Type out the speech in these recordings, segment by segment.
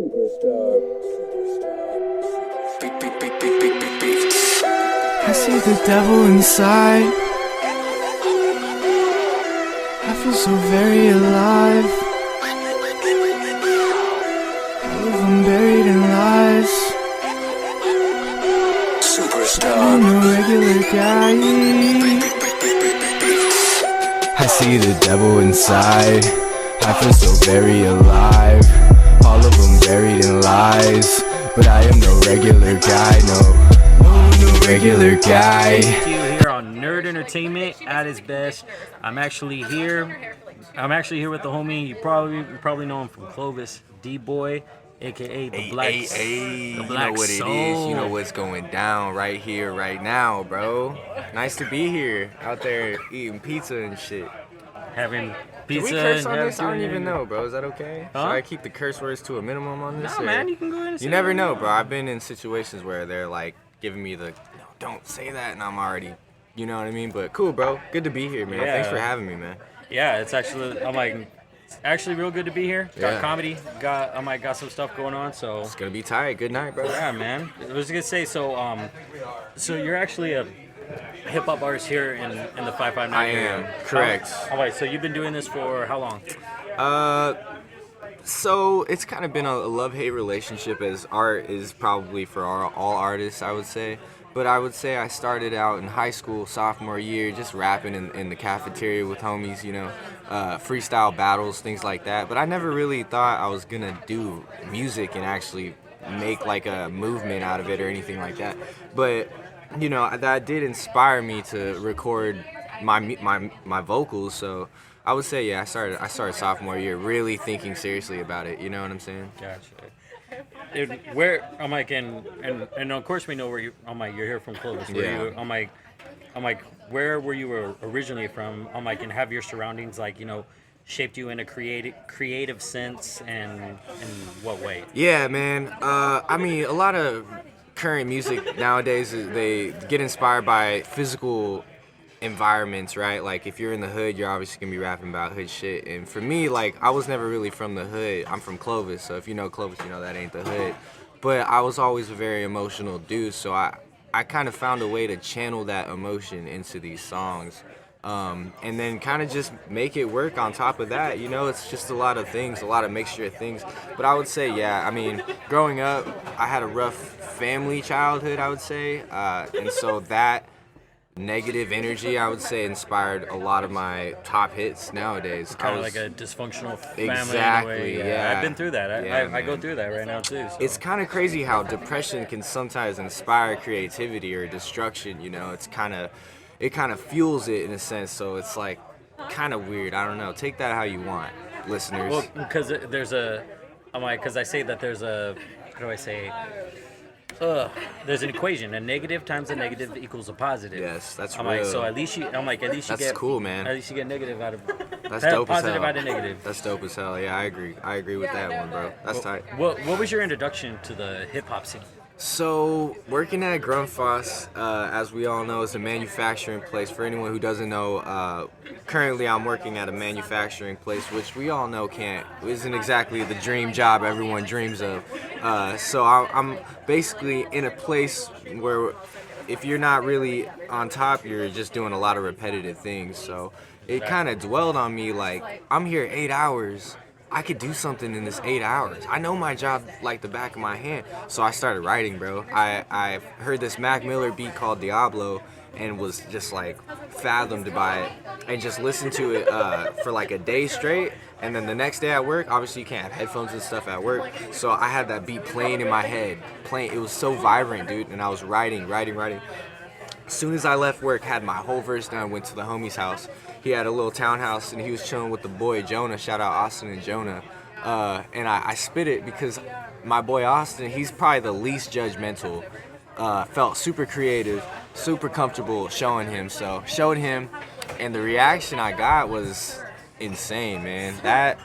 I see the devil inside. I feel so very alive. All of them buried in lies. I'm a regular guy. I see the devil inside. I feel so very alive. All of them buried in lies. But I am no regular guy, no regular guy. Here on Nerd Entertainment at its best. I'm actually here with the homie. You probably know him from Clovis, DBoi, aka the Blacksoul. You know what it is. You know what's going down right here, right now, bro. Nice to be here, out there eating pizza and shit. Having pizza. Can we curse on this? I don't even know, bro. Is that okay? Huh? Should I keep the curse words to a minimum on this? No, man, you can go ahead and say You never know, bro. I've been in situations where they're like giving me the, no, don't say that, and I'm already, you know what I mean? But cool, bro. Good to be here, man. Yeah. Thanks for having me, man. Yeah, it's actually, it's actually real good to be here. Got comedy, got some stuff going on, so. It's gonna be tight. Good night, bro. Yeah, man. I was gonna say, so you're actually a hip-hop artist here in the 559 I area. am, correct. All right, so you've been doing this for how long? So it's kind of been a love-hate relationship, as art is probably for all artists, I would say. But I would say I started out in high school, sophomore year, just rapping in the cafeteria with homies, you know, freestyle battles, things like that. But I never really thought I was gonna do music and actually make like a movement out of it or anything like that. But you know, that did inspire me to record my vocals. So I would say, yeah, I started sophomore year, really thinking seriously about it. You know what I'm saying? Gotcha. Dude, where I'm like, and of course we know where you're here from Clovis. Where Yeah. where were you originally from? And have your surroundings shaped you in a creative sense, and in what way? Yeah, man. I mean, a lot of current music nowadays, they get inspired by physical environments, right? Like if you're in the hood, you're obviously gonna be rapping about hood shit. And for me, like, I was never really from the hood. I'm from Clovis, so if you know Clovis, you know that ain't the hood. But I was always a very emotional dude, so I kind of found a way to channel that emotion into these songs. And then kind of just make it work on top of that. You know, it's just a lot of things, a lot of mixture of things. But I would say, yeah, I mean, growing up, I had a rough family childhood, I would say. And so that negative energy, I would say, inspired a lot of my top hits nowadays. Kind of like a dysfunctional family. Exactly, in a way. yeah. I've been through that. I go man. through that right now too. So. It's kind of crazy how depression can sometimes inspire creativity or destruction, you know. It kind of fuels it in a sense, so it's like kind of weird. I don't know. Take that how you want, listeners. Well, because I say that there's a, how do I say? There's an equation. A negative times a negative equals a positive. Yes, that's real. So at least you That's get cool, man. At least you get negative out of That's dope as positive hell. out of negative. That's dope as hell. Yeah, I agree with that one, bro. That's tight. What was your introduction to the hip hop scene? So, working at Grunfoss, as we all know, is a manufacturing place. For anyone who doesn't know, currently I'm working at a manufacturing place, which we all know isn't exactly the dream job everyone dreams of. So I'm basically in a place where if you're not really on top, you're just doing a lot of repetitive things. So it kind of dwelled on me like, I'm here 8 hours. I could do something in this 8 hours. I know my job like the back of my hand. So I started writing, bro. I heard this Mac Miller beat called Diablo and was just like fathomed by it and just listened to it for like a day straight. And then the next day at work, obviously you can't have headphones and stuff at work. So I had that beat playing in my head. It was so vibrant, dude. And I was writing. As soon as I left work, had my whole verse done, went to the homie's house. He had a little townhouse and he was chilling with the boy Jonah. Shout out Austin and Jonah. And I spit it because my boy Austin, he's probably the least judgmental. Felt super creative, super comfortable showing him. So showed him, and the reaction I got was insane, man.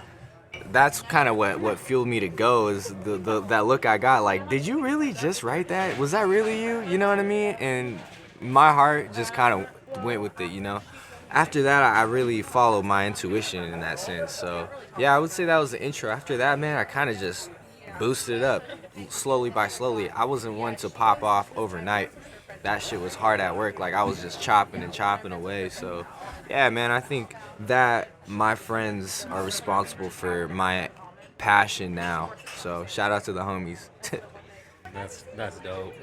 That's kind of what fueled me to go, is that look I got. Like, did you really just write that? Was that really you? You know what I mean? And my heart just kind of went with it, you know. After that, I really followed my intuition in that sense. So, yeah, I would say that was the intro. After that, man, I kind of just boosted up slowly by slowly. I wasn't one to pop off overnight. That shit was hard at work. Like, I was just chopping and chopping away. So, yeah, man, I think that my friends are responsible for my passion now. So, shout out to the homies. That's dope.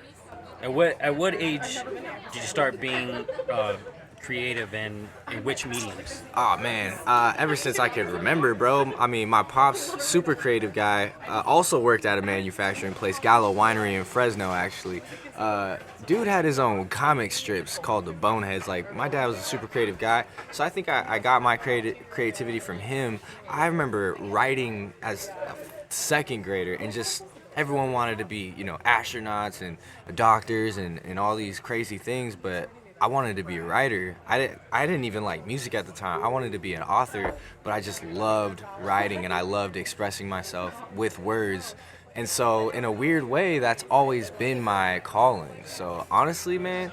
At what age did you start being creative, and in which mediums? Oh man, ever since I could remember, bro. I mean, my pop's super creative guy. Also worked at a manufacturing place, Gallo Winery in Fresno, actually. Dude had his own comic strips called the Boneheads. Like, my dad was a super creative guy, so I think I got my creativity from him. I remember writing as a second grader, and just everyone wanted to be, astronauts and doctors and all these crazy things, but I wanted to be a writer. I didn't even like music at the time. I wanted to be an author, but I just loved writing, and I loved expressing myself with words. And so in a weird way, that's always been my calling. So honestly, man,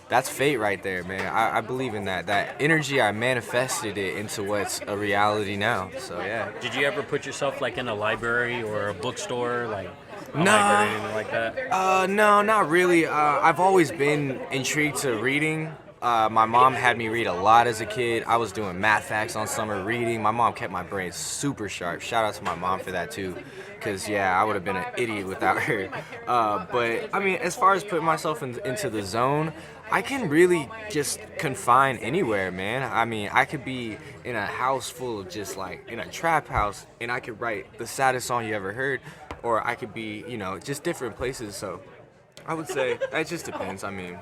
that's fate right there, man. I believe in that. That energy, I manifested it into what's a reality now. So yeah. Did you ever put yourself like in a library or a bookstore, like a Nah. library or anything like that? No, not really. I've always been intrigued to reading. My mom had me read a lot as a kid. I was doing math facts on summer reading. My mom kept my brain super sharp. Shout out to my mom for that too, because yeah, I would have been an idiot without her. But I mean, as far as putting myself into the zone, I can really just confine anywhere, man. I mean, I could be in a house full of just like in a trap house, and I could write the saddest song you ever heard, or I could be, just different places. So I would say that just depends. I mean,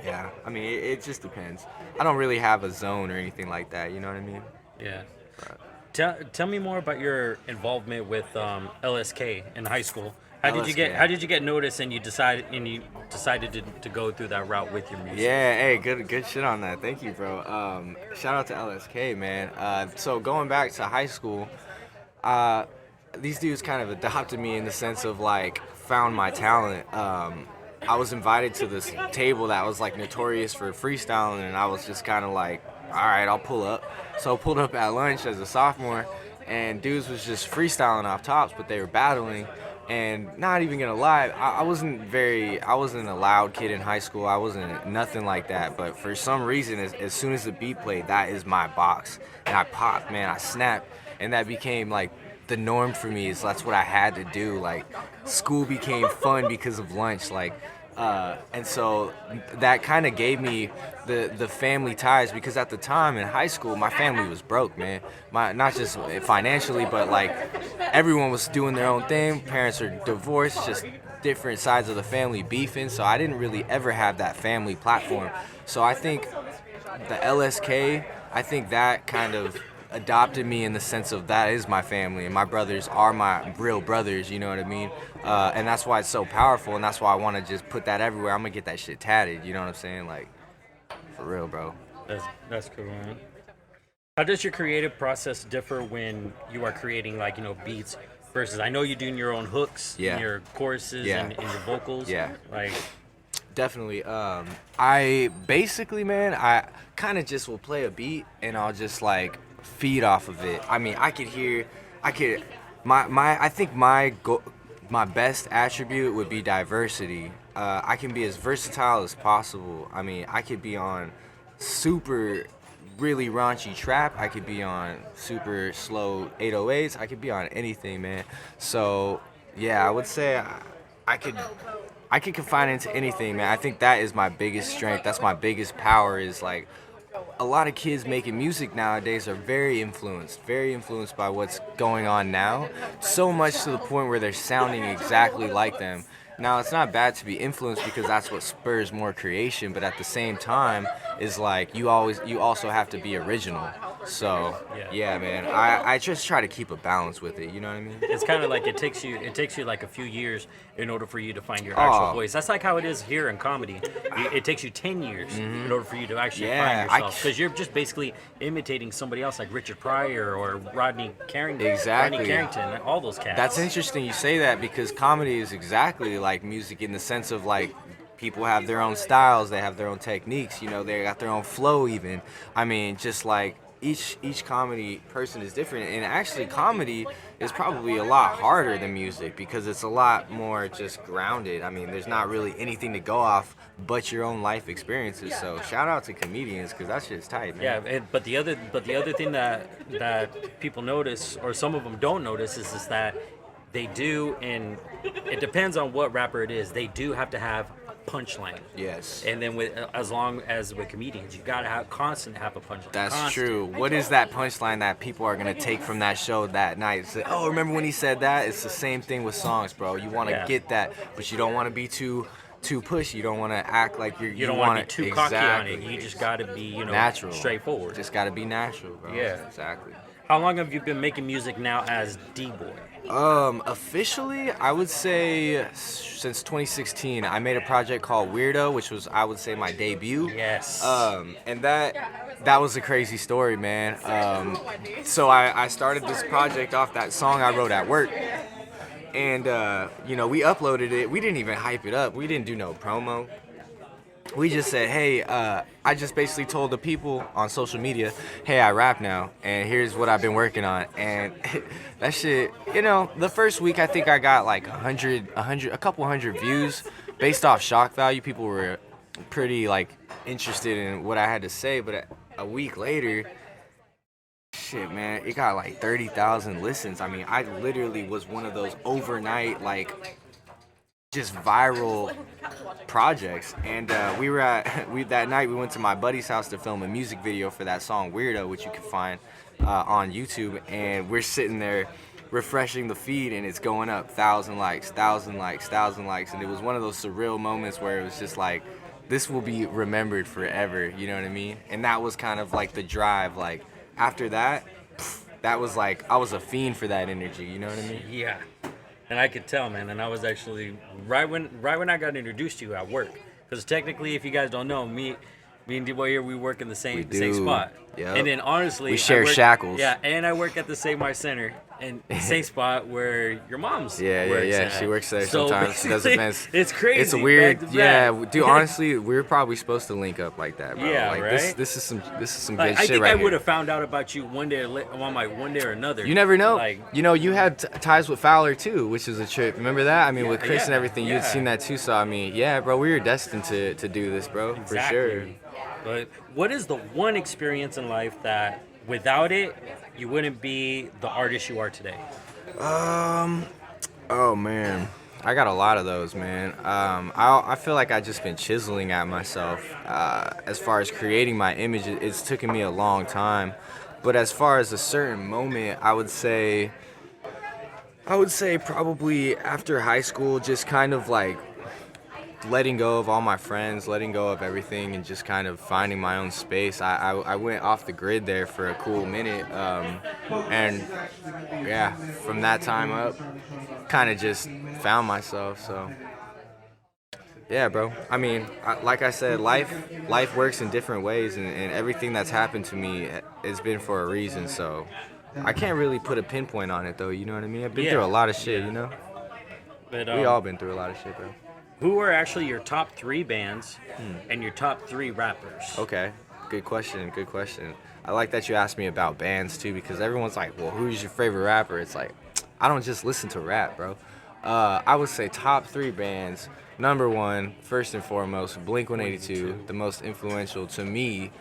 yeah, it just depends. I don't really have a zone or anything like that, you know what I mean? Yeah. Tell me more about your involvement with LSK in high school. How did you get noticed, and you decided to go through that route with your music? Yeah, hey, good shit on that. Thank you, bro. Shout out to LSK, man. So going back to high school, these dudes kind of adopted me in the sense of like found my talent. I was invited to this table that was like notorious for freestyling, and I was just kind of like, all right, I'll pull up. So I pulled up at lunch as a sophomore, and dudes was just freestyling off tops, but they were battling. And not even gonna lie, I wasn't a loud kid in high school. I wasn't nothing like that. But for some reason, as soon as the beat played, that is my box, and I popped, man. I snapped, and that became like the norm for me. That's what I had to do. Like, school became fun because of lunch. Like, and so that kind of gave me the family ties, because at the time in high school, my family was broke, man. Not just financially, but like everyone was doing their own thing. Parents are divorced, just different sides of the family beefing. So I didn't really ever have that family platform. So I think the LSK, I think that kind of adopted me in the sense of that is my family, and my brothers are my real brothers, you know what I mean? And that's why it's so powerful, and that's why I want to just put that everywhere. I'm gonna get that shit tatted, you know what I'm saying? Like, for real, bro. That's cool, man. How does your creative process differ when you are creating, like, beats versus, I know you're doing your own hooks, Yeah. and your choruses, Yeah. and your vocals. Yeah. Like, Definitely. I basically, man, I kind of just will play a beat, and I'll just like feed off of it. I mean, I think my best attribute would be diversity. I can be as versatile as possible. I mean, I could be on super really raunchy trap. I could be on super slow 808s. I could be on anything, man. So yeah, I would say I could confine it into anything, man. I think that is my biggest strength. That's my biggest power, is like a lot of kids making music nowadays are very influenced by what's going on now. So much to the point where they're sounding exactly like them. Now, it's not bad to be influenced, because that's what spurs more creation, but at the same time, is like you also have to be original. So yeah, man, I just try to keep a balance with it, you know what I mean? it's kind of like it takes you like a few years in order for you to find your actual voice. That's like how it is here in comedy. It takes you 10 years in order for you to actually find yourself, because you're just basically imitating somebody else, like Richard Pryor or Rodney Carrington. Exactly. Rodney Carrington, all those cats. That's interesting you say that, because comedy is exactly like music in the sense of like people have their own styles, they have their own techniques, they got their own flow even. I mean, just like each comedy person is different, and actually comedy is probably a lot harder than music because it's a lot more just grounded. I mean, there's not really anything to go off but your own life experiences. So shout out to comedians because that shit's tight, man. Yeah, but the other thing that people notice, or some of them don't notice, is that they do, and it depends on what rapper it is. They do have to have a punchline. Yes. And then as long as with comedians, you gotta have a punchline. That's true. What is that punchline that people are gonna take from that show that night? Say, oh, remember when he said that? It's the same thing with songs, bro. You want to get that, but you don't want to be too pushy. You don't want to act like you don't want to be too cocky on it. You just gotta be natural, straightforward. Just gotta be natural, bro. Yeah, exactly. How long have you been making music now as DBoi? Officially, I would say since 2016. I made a project called Weirdo, which was, I would say, my debut. Yes. And that was a crazy story, man. So I started this project off that song I wrote at work. And, we uploaded it. We didn't even hype it up. We didn't do no promo. We just said, hey, I just basically told the people on social media, hey, I rap now, and here's what I've been working on. And that shit, the first week I think I got like a couple hundred views. Based off shock value, people were pretty like interested in what I had to say. But a week later, shit, man, it got like 30,000 listens. I mean, I literally was one of those overnight, like, just viral projects. And that night we went to my buddy's house to film a music video for that song Weirdo, which you can find on YouTube. And we're sitting there refreshing the feed, and it's going up 1,000 likes, 1,000 likes, 1,000 likes. And it was one of those surreal moments where it was just like, this will be remembered forever, you know what I mean? And that was kind of like the drive. Like, after that, that was like, I was a fiend for that energy, you know what I mean? Yeah. And I could tell, man. And I was actually right when I got introduced to you at work, because technically, if you guys don't know, me and DBoi here, we work in the same spot. Yep. And then honestly, we share shackles. Yeah, and I work at the same center and same spot where your mom's. Yeah. She works there sometimes. She does events. It's crazy. It's a weird. Dude. Honestly, we're probably supposed to link up like that, bro. Yeah, like, right. This is some good shit I think right I here. would have found out about you one day or another. You never know. Like, you had ties with Fowler too, which is a trip. Remember that? I mean, with Chris and everything, you had seen that too. So I mean, yeah, bro, we were destined to do this, bro, exactly. for sure. But what is the one experience in life that without it you wouldn't be the artist you are today? Oh man, I got a lot of those, man. I feel like I just been chiseling at myself. As far as creating my image, it's taken me a long time. But as far as a certain moment, I would say probably after high school, just kind of like letting go of all my friends, letting go of everything, and just kind of finding my own space. I went off the grid there for a cool minute, and yeah, from that time up, kind of just found myself. So yeah, bro. I mean, like I said, life works in different ways, and everything that's happened to me has been for a reason. So I can't really put a pinpoint on it, though. You know what I mean? I've been through a lot of shit, But, we all been through a lot of shit, bro. Who are actually your top 3 bands and your top 3 rappers? Okay, good question. I like that you asked me about bands too, because everyone's like, well, who's your favorite rapper? It's like, I don't just listen to rap, bro. I would say top 3 bands. Number 1, first and foremost, Blink-182, the most influential to me.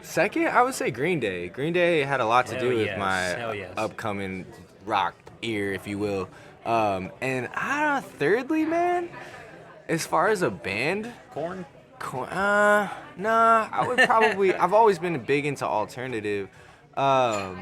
Second, I would say Green Day. Green Day had a lot to do with my upcoming rock ear, if you will. And thirdly, man, as far as a band, Korn? Nah, I would probably, I've always been big into alternative. I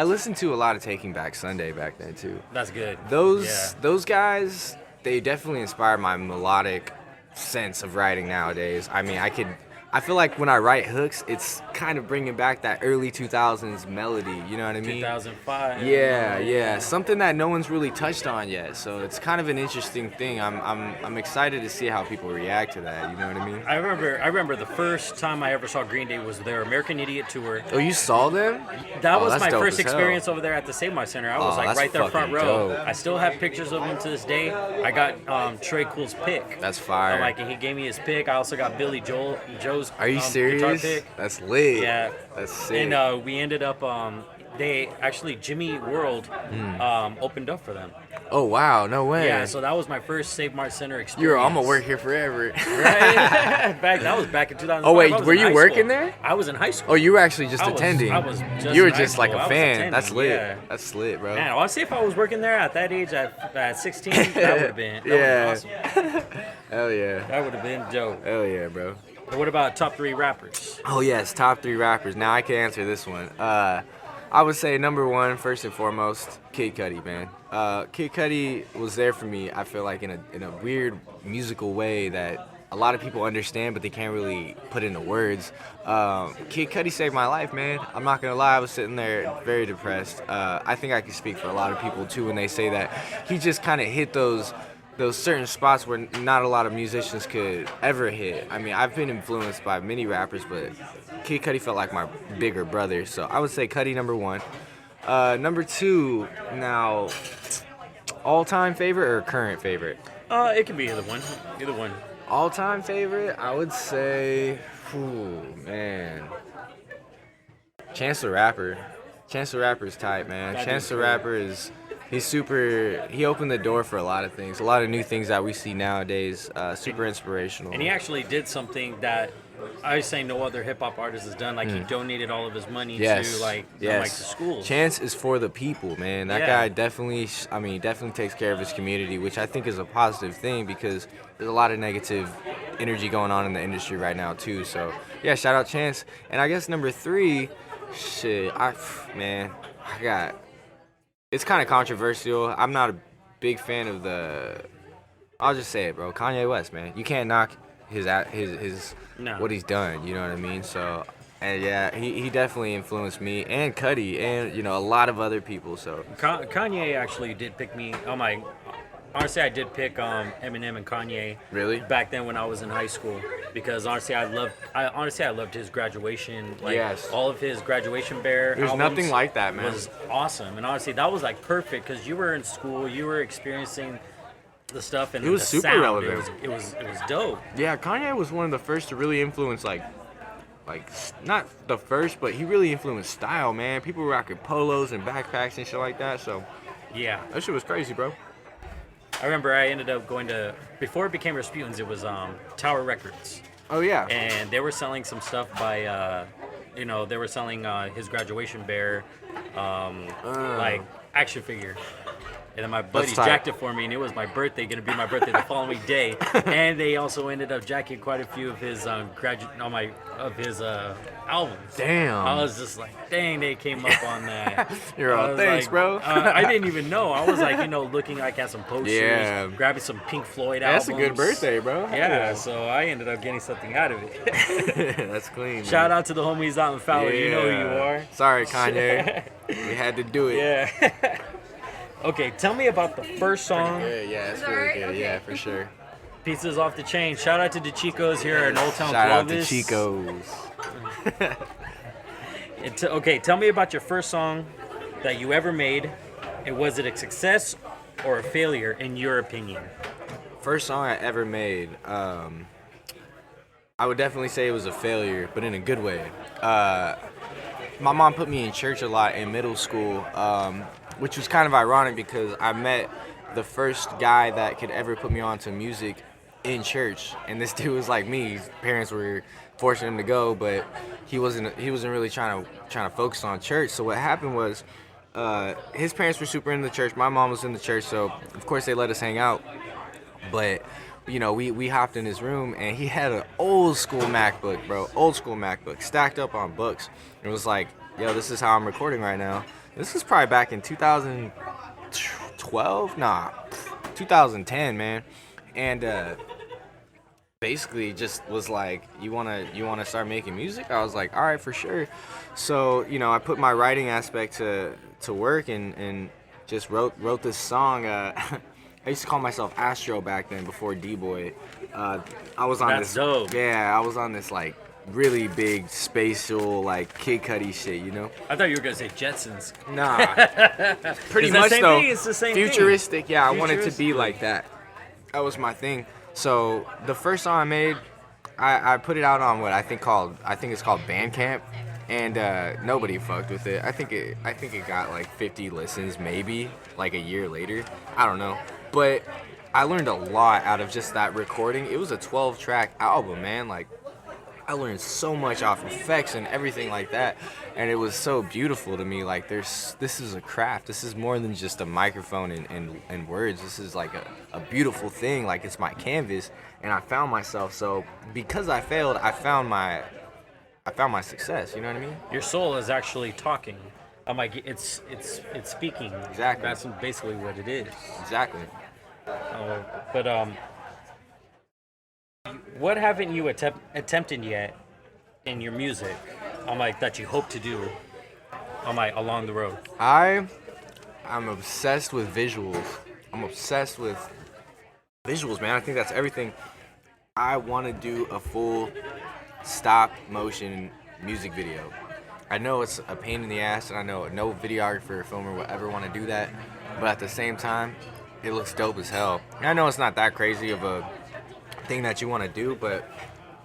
listened to a lot of Taking Back Sunday back then too. That's good. Those guys, they definitely inspired my melodic sense of writing nowadays. I mean, I feel like when I write hooks, it's kind of bringing back that early 2000s melody, you know what I mean? 2005. Yeah, something that no one's really touched on yet. So it's kind of an interesting thing. I'm excited to see how people react to that, you know what I mean? I remember the first time I ever saw Green Day was their American Idiot tour. Oh, you saw them? That was my first experience over there at the Save Center. I was like right there front row. Dope. I still have pictures of him to this day. I got Trey Cool's pick. That's fire. He gave me his pick. I also got Billy Joel's Rose. Are you guitar serious? pick. That's lit. Yeah. That's sick. And we ended up. They actually Jimmy World opened up for them. Oh wow, no way. Yeah, so that was my first Save Mart Center experience. You're, I'm gonna work here forever. Right? That was back in 2005. Oh wait, were you working there? I was in high school. Oh, you were actually just attending. I was just You were in high just like school. a I was fan. attending, That's lit. yeah. That's lit, bro. Man, I'll say if I was working there at that age, at 16, that would have been awesome. Hell yeah. That would have been dope. Hell yeah, bro. But what about top 3 rappers? Oh yes, top 3 rappers. Now I can answer this one. I would say number 1, first and foremost, Kid Cudi, man. Kid Cudi was there for me. I feel like in a weird musical way that a lot of people understand, but they can't really put into words. Kid Cudi saved my life, man. I'm not gonna lie. I was sitting there very depressed. I think I can speak for a lot of people too when they say that he just kind of hit those certain spots where not a lot of musicians could ever hit. I mean, I've been influenced by many rappers, but Kid Cudi felt like my bigger brother. So I would say Cudi number 1. Number 2, now, all-time favorite or current favorite? It can be either one. Either one. All-time favorite, I would say, man. Chance the Rapper. Chance the Rapper is tight, man. Chance the Rapper is... he opened the door for a lot of things, a lot of new things that we see nowadays. Super inspirational. And he actually did something that I was saying no other hip hop artist has done. Like he donated all of his money to the schools. Chance is for the people, man. That guy definitely takes care of his community, which I think is a positive thing because there's a lot of negative energy going on in the industry right now too. So yeah, shout out Chance. And I guess number 3, it's kind of controversial. I'm not a big fan of I'll just say it, bro. Kanye West, man. You can't knock his what he's done. You know what I mean? So, and yeah, he definitely influenced me and Cudi and a lot of other people. So Kanye actually did pick me. Honestly, I did pick Eminem and Kanye. Really? Back then when I was in high school, because honestly, I loved his graduation. All of his graduation bear. There's nothing like that, man. Was awesome, and honestly, that was like perfect because you were in school, you were experiencing the stuff, and it was the super sound. relevant. It was dope. Yeah, Kanye was one of the first to really influence like not the first, but he really influenced style, man. People were rocking polos and backpacks and shit like that. So yeah, that shit was crazy, bro. I remember I ended up going to, before it became Rasputin's, it was Tower Records. Oh yeah. And they were selling some stuff by, they were selling his graduation bear, like action figure. And then my buddy jacked it for me, and it was my birthday, gonna be my birthday the following day. And they also ended up jacking quite a few of his albums. Damn. I was just like, dang, they came up on that. You're all thanks, like, bro. I didn't even know. I was like, looking like at some posters, grabbing some Pink Floyd albums. That's a good birthday, bro. Yeah, so I ended up getting something out of it. That's clean. Shout out to the homies out in Fowler. You know who you are. Sorry, Kanye. We had to do it. Yeah. Okay, tell me about the first song. Yeah, it's really good. Okay. Yeah, for sure. Pizza's off the chain. Shout out to the Chicos here in Old Town Shout Clovis. out to Chicos. Okay, tell me about your first song that you ever made. And was it a success or a failure in your opinion? First song I ever made. I would definitely say it was a failure, but in a good way. My mom put me in church a lot in middle school. Which was kind of ironic because I met the first guy that could ever put me on to music in church, and this dude was like me. His parents were forcing him to go, but he wasn't really trying to focus on church. So what happened was, his parents were super into the church. My mom was in the church, so of course they let us hang out. But we hopped in his room, and he had an old school MacBook, bro, stacked up on books. It was like, yo, this is how I'm recording right now. This was probably back in 2012? Nah, 2010, man. And basically just was like, you wanna start making music? I was like, all right, for sure. So, I put my writing aspect to work and just wrote this song. I used to call myself Astro back then before DBoi. I was on That's dope. Yeah, I was on this like really big spatial like Kid Cudi shit, I thought you were gonna say Jetsons. Nah, pretty much though. It's the same futuristic. Thing. Yeah, I wanted to be like that. That was my thing. So the first song I made, I put it out on what I think it's called Bandcamp, and nobody fucked with it. I think it got like 50 listens maybe like a year later. I don't know, but I learned a lot out of just that recording. It was a 12-track album, man. Like, I learned so much off effects and everything like that, and it was so beautiful to me. Like, this is a craft. This is more than just a microphone and words. This is like a beautiful thing. Like, it's my canvas, and I found myself. So because I failed, I found my success. You know what I mean? Your soul is actually talking. I'm like, it's speaking. Exactly. That's basically what it is. Exactly. But what haven't you attempted yet in your music? I'm like, that you hope to do. I'm like, along the road. I'm obsessed with visuals. I'm obsessed with visuals, man. I think that's everything. I want to do a full stop motion music video. I know it's a pain in the ass, and I know no videographer or filmer will ever want to do that, but at the same time, it looks dope as hell. And I know it's not that crazy of a thing that you want to do, but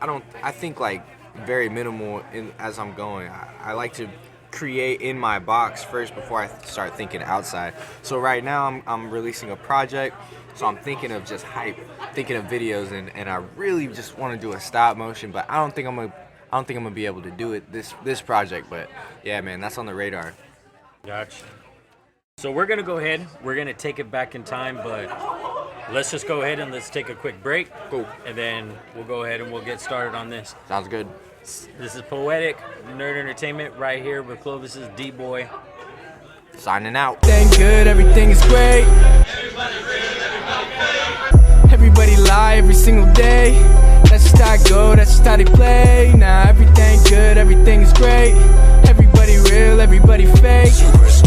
I think like very minimal as I'm going. I like to create in my box first before I start thinking outside. So right now I'm releasing a project, so I'm thinking of just hype, thinking of videos, and I really just want to do a stop motion, but I don't think I'm gonna be able to do it this project. But yeah, man, that's on the radar. Gotcha. So we're gonna go ahead. We're gonna take it back in time, but let's just go ahead and let's take a quick break. Cool. And then we'll go ahead and we'll get started on this. Sounds good. This is Poetic Nerd Entertainment right here with Clovis's DBoi. Signing out. Everything good, everything is great. Everybody lie every single day. That's just how I go, that's just how they play. Nah, everything good, everything is great. Everybody real, everybody fake.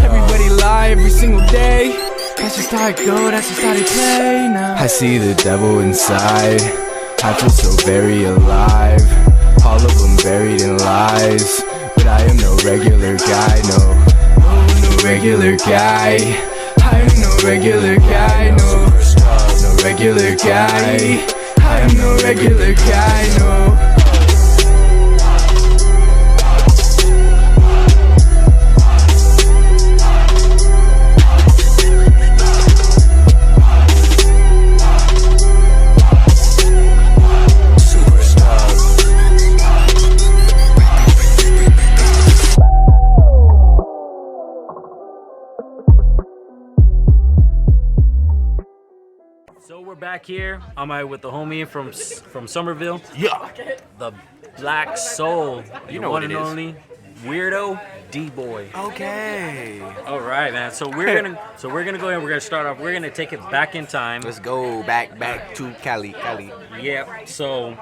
Everybody lie every single day. That's just how I go, that's just how they play. Nah. I see the devil inside. I feel so very alive. All of them buried in lies. But I am no regular guy, no. No regular guy. I am no regular guy, no. No regular guy. I am no regular guy, no. So we're back here. I'm out with the homie from Summerville. Yeah. The Blacksoul. You know one what it and is. only Weirdo DBoi. Okay. All right, man. So we're gonna go ahead. We're gonna start off. We're gonna take it back in time. Let's go back to Cali. Yeah. So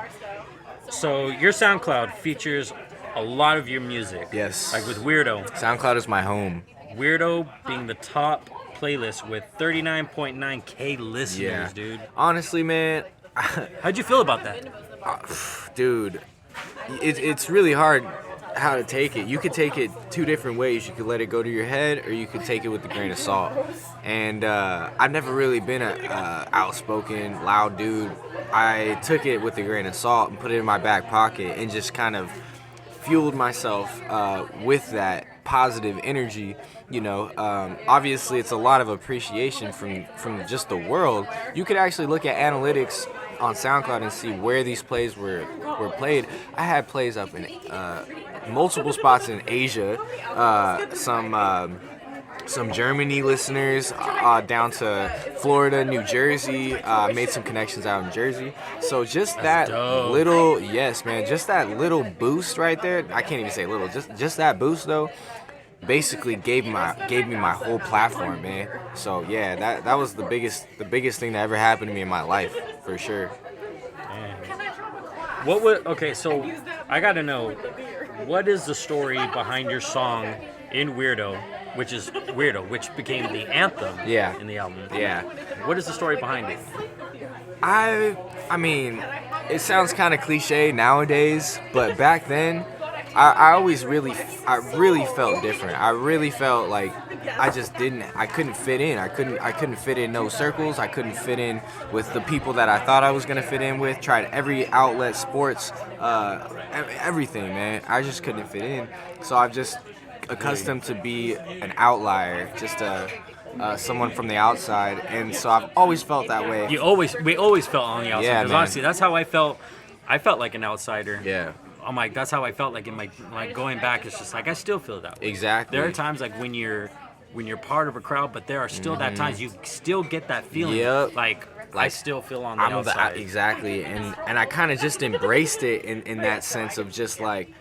your SoundCloud features a lot of your music. Yes. Like with Weirdo. SoundCloud is my home. Weirdo being the top playlist with 39.9K listeners, dude. Honestly, man, How'd you feel about that? dude, it's really hard how to take it. You could take it two different ways. You could let it go to your head, or you could take it with a grain of salt. And I've never really been a outspoken, loud dude. I took it with a grain of salt and put it in my back pocket and just kind of fueled myself with that positive energy. You know, obviously it's a lot of appreciation from just the world. You could actually look at analytics on SoundCloud and see where these plays were played. I had plays up in multiple spots in Asia, some Germany listeners, down to Florida, New Jersey. Made some connections out in Jersey. So just That's that dope. little, yes, man, just that little boost right there. I can't even say little, just that boost though. Basically gave me my whole platform, man. So yeah, that was the biggest thing that ever happened to me in my life, for sure. So I gotta know, what is the story behind your song in Weirdo, which became the anthem Yeah. in the album? Yeah. What is the story behind it? I mean, it sounds kind of cliche nowadays, but back then, I really felt different. I really felt like I couldn't fit in. I couldn't fit in no circles. I couldn't fit in with the people that I thought I was gonna fit in with. Tried every outlet, sports, everything, man. I just couldn't fit in. So I've just accustomed to be an outlier, just someone from the outside, and so I've always felt that way. We always felt on the outside. Yeah, Because honestly, that's how I felt. I felt like an outsider. Yeah. I'm like, that's how I felt like in my, like going back. It's just like I still feel that way. Exactly. There are times like when you're part of a crowd, but there are still that times you still get that feeling. Yep. Like I still feel on the outside. Exactly, and I kind of just embraced it in that sense of just like,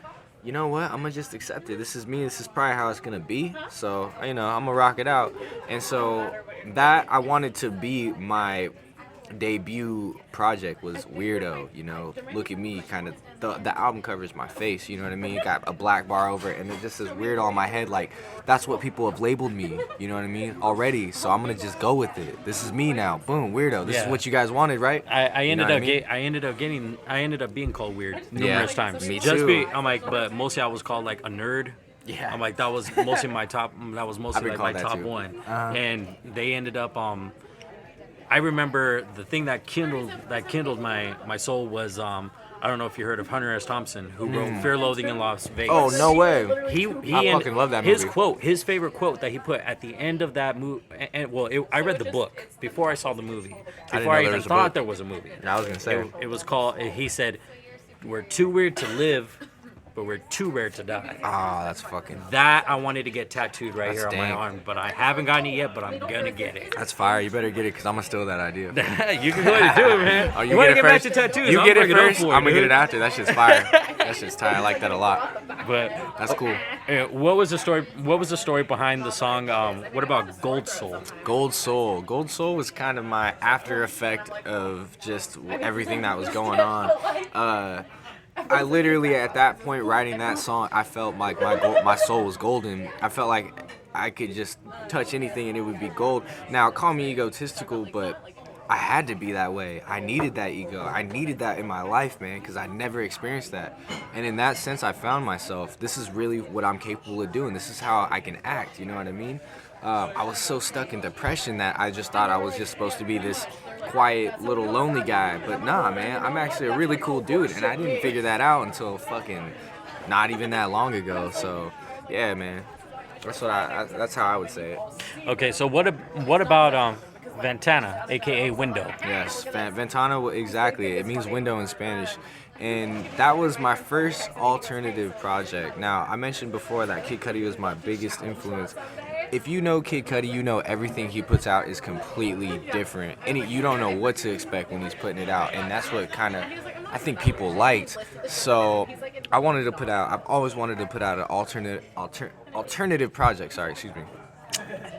you know what, I'm gonna just accept it. This is me. This is probably how it's gonna be. So I'm gonna rock it out. And so that I wanted to be my debut project was Weirdo. Look at me, kind of. The album cover is my face. You know what I mean? Got a black bar over it, and it just says Weirdo on my head. Like that's what people have labeled me. You know what I mean? Already. So I'm gonna just go with it. This is me now. Boom, Weirdo. This is what you guys wanted, right? I ended up being called weird numerous times. Me too. I'm like, but mostly I was called like a nerd. Yeah. I'm like, that was mostly my top. That was mostly like my top too. one. And they ended up. I remember the thing that kindled my soul was I don't know if you heard of Hunter S. Thompson, who wrote Fear, Loathing in Las Vegas. Oh, no way. I fucking love that movie. His favorite quote that he put at the end of that movie, I read the book before I saw the movie, before I even thought there was a movie. I was gonna say. It was called, he said, "We're too weird to live, but we're too rare to die." Ah, that's fucking. That I wanted to get tattooed right here on dang. my arm, but I haven't gotten it yet, but I'm gonna get it. That's fire. You better get it, because I'm going to steal that idea. You can go ahead and do it, man. Oh, you want to get back first? to tattoos? You I'll get it bring first? up for I'm going to dude. get it after. That shit's fire. That shit's tight. I like that a lot. But That's cool. What was the story? What was the story behind the song? What about Gold Soul? Gold Soul. Gold Soul was kind of my after effect of just everything that was going on. I literally, at that point, writing that song, I felt like my soul was golden. I felt like I could just touch anything and it would be gold. Now, call me egotistical, but I had to be that way. I needed that ego. I needed that in my life, man, because I never experienced that. And in that sense, I found myself. This is really what I'm capable of doing. This is how I can act, you know what I mean? I was so stuck in depression that I just thought I was just supposed to be this quiet, little lonely guy. But nah, man, I'm actually a really cool dude, and I didn't figure that out until fucking not even that long ago. So, yeah, man, that's how I would say it. Okay, so what about Ventana, aka window? Yes, Ventana, exactly. It means window in Spanish. And that was my first alternative project. Now, I mentioned before that Kid Cudi was my biggest influence. If you know Kid Cudi, you know everything he puts out is completely different. And you don't know what to expect when he's putting it out. And that's what kind of, I think people liked. So I've always wanted to put out an alternative project,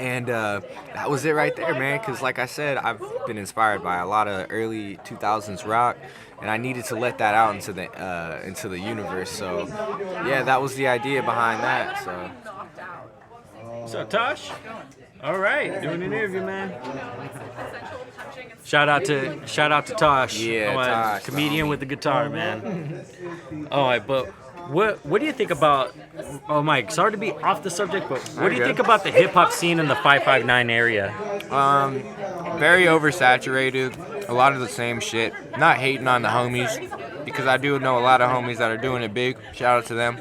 And that was it right there, man, because like I said, I've been inspired by a lot of early 2000s rock, and I needed to let that out into the universe. So, yeah, that was the idea behind that. So. What's up, Tosh? All right, doing an interview, man. Shout out to Tosh. Yeah, Tosh. Comedian with the guitar, man. All right, but what do you think about? Oh, Mike, sorry to be off the subject, but what do you think about the hip hop scene in the 559 area? Very oversaturated. A lot of the same shit. Not hating on the homies, because I do know a lot of homies that are doing it big. Shout out to them.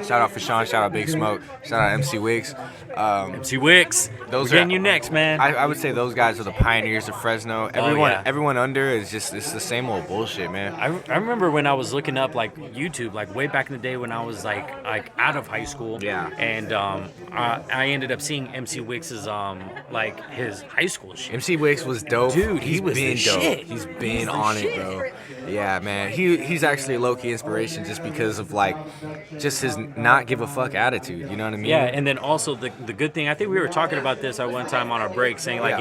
Shout out for Sean, shout out Big Smoke, shout out MC Wicks. MC Wicks, we're getting you next, man. I would say those guys are the pioneers of Fresno. Everyone under is just, it's the same old bullshit, man. I remember when I was looking up like YouTube, like way back in the day when I was like out of high school. Yeah. And I ended up seeing MC Wicks's like his high school shit. MC Wicks was dope. Dude, he's was been the dope. shit. He's been on it, bro. Yeah, man. He's actually a low-key inspiration just because of like just his not give a fuck attitude. You know what I mean? Yeah, and then also the good thing, I think we were talking about this at one time on our break, saying like,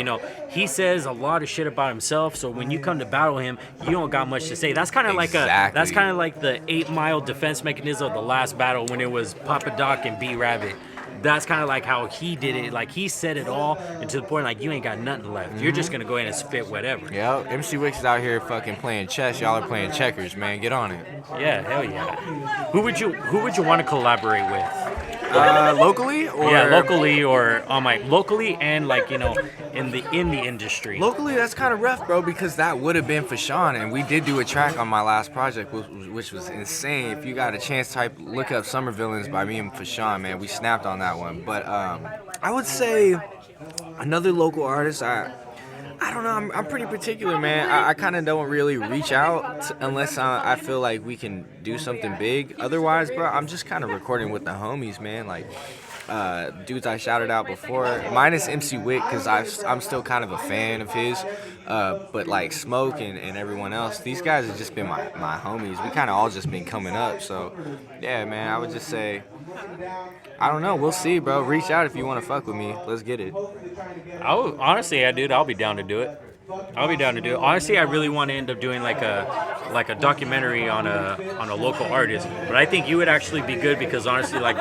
he says a lot of shit about himself, so when you come to battle him, you don't got much to say. That's kind of like the 8 Mile defense mechanism of the last battle when it was Papa Doc and B Rabbit. that's kind of like how he did it. Like he said it all, and to the point like you ain't got nothing left. You're just gonna go in and spit whatever. Yeah, MC Wicks is out here fucking playing chess. Y'all are playing checkers, man. Get on it. Yeah, hell yeah. Who would you want to collaborate with? Locally or locally or on my locally and like in the industry. Locally, that's kind of rough, bro, because that would have been for Sean, and we did do a track on my last project, which was insane. If you got a chance, look up Summerville by me and Fashawn, man. We snapped on that one. But I would say another local artist. I don't know. I'm pretty particular, man. I kind of don't really reach out unless I feel like we can do something big. Otherwise, bro, I'm just kind of recording with the homies, man. Like dudes I shouted out before, minus MC Wick, because I'm still kind of a fan of his. But like Smoke and everyone else, these guys have just been my homies. We kind of all just been coming up. So yeah, man, I would just say, I don't know. We'll see, bro. Reach out if you want to fuck with me. Let's get it. Honestly, dude, I'll be down to do it. Honestly, I really want to end up doing like a documentary on a local artist. But I think you would actually be good because honestly, like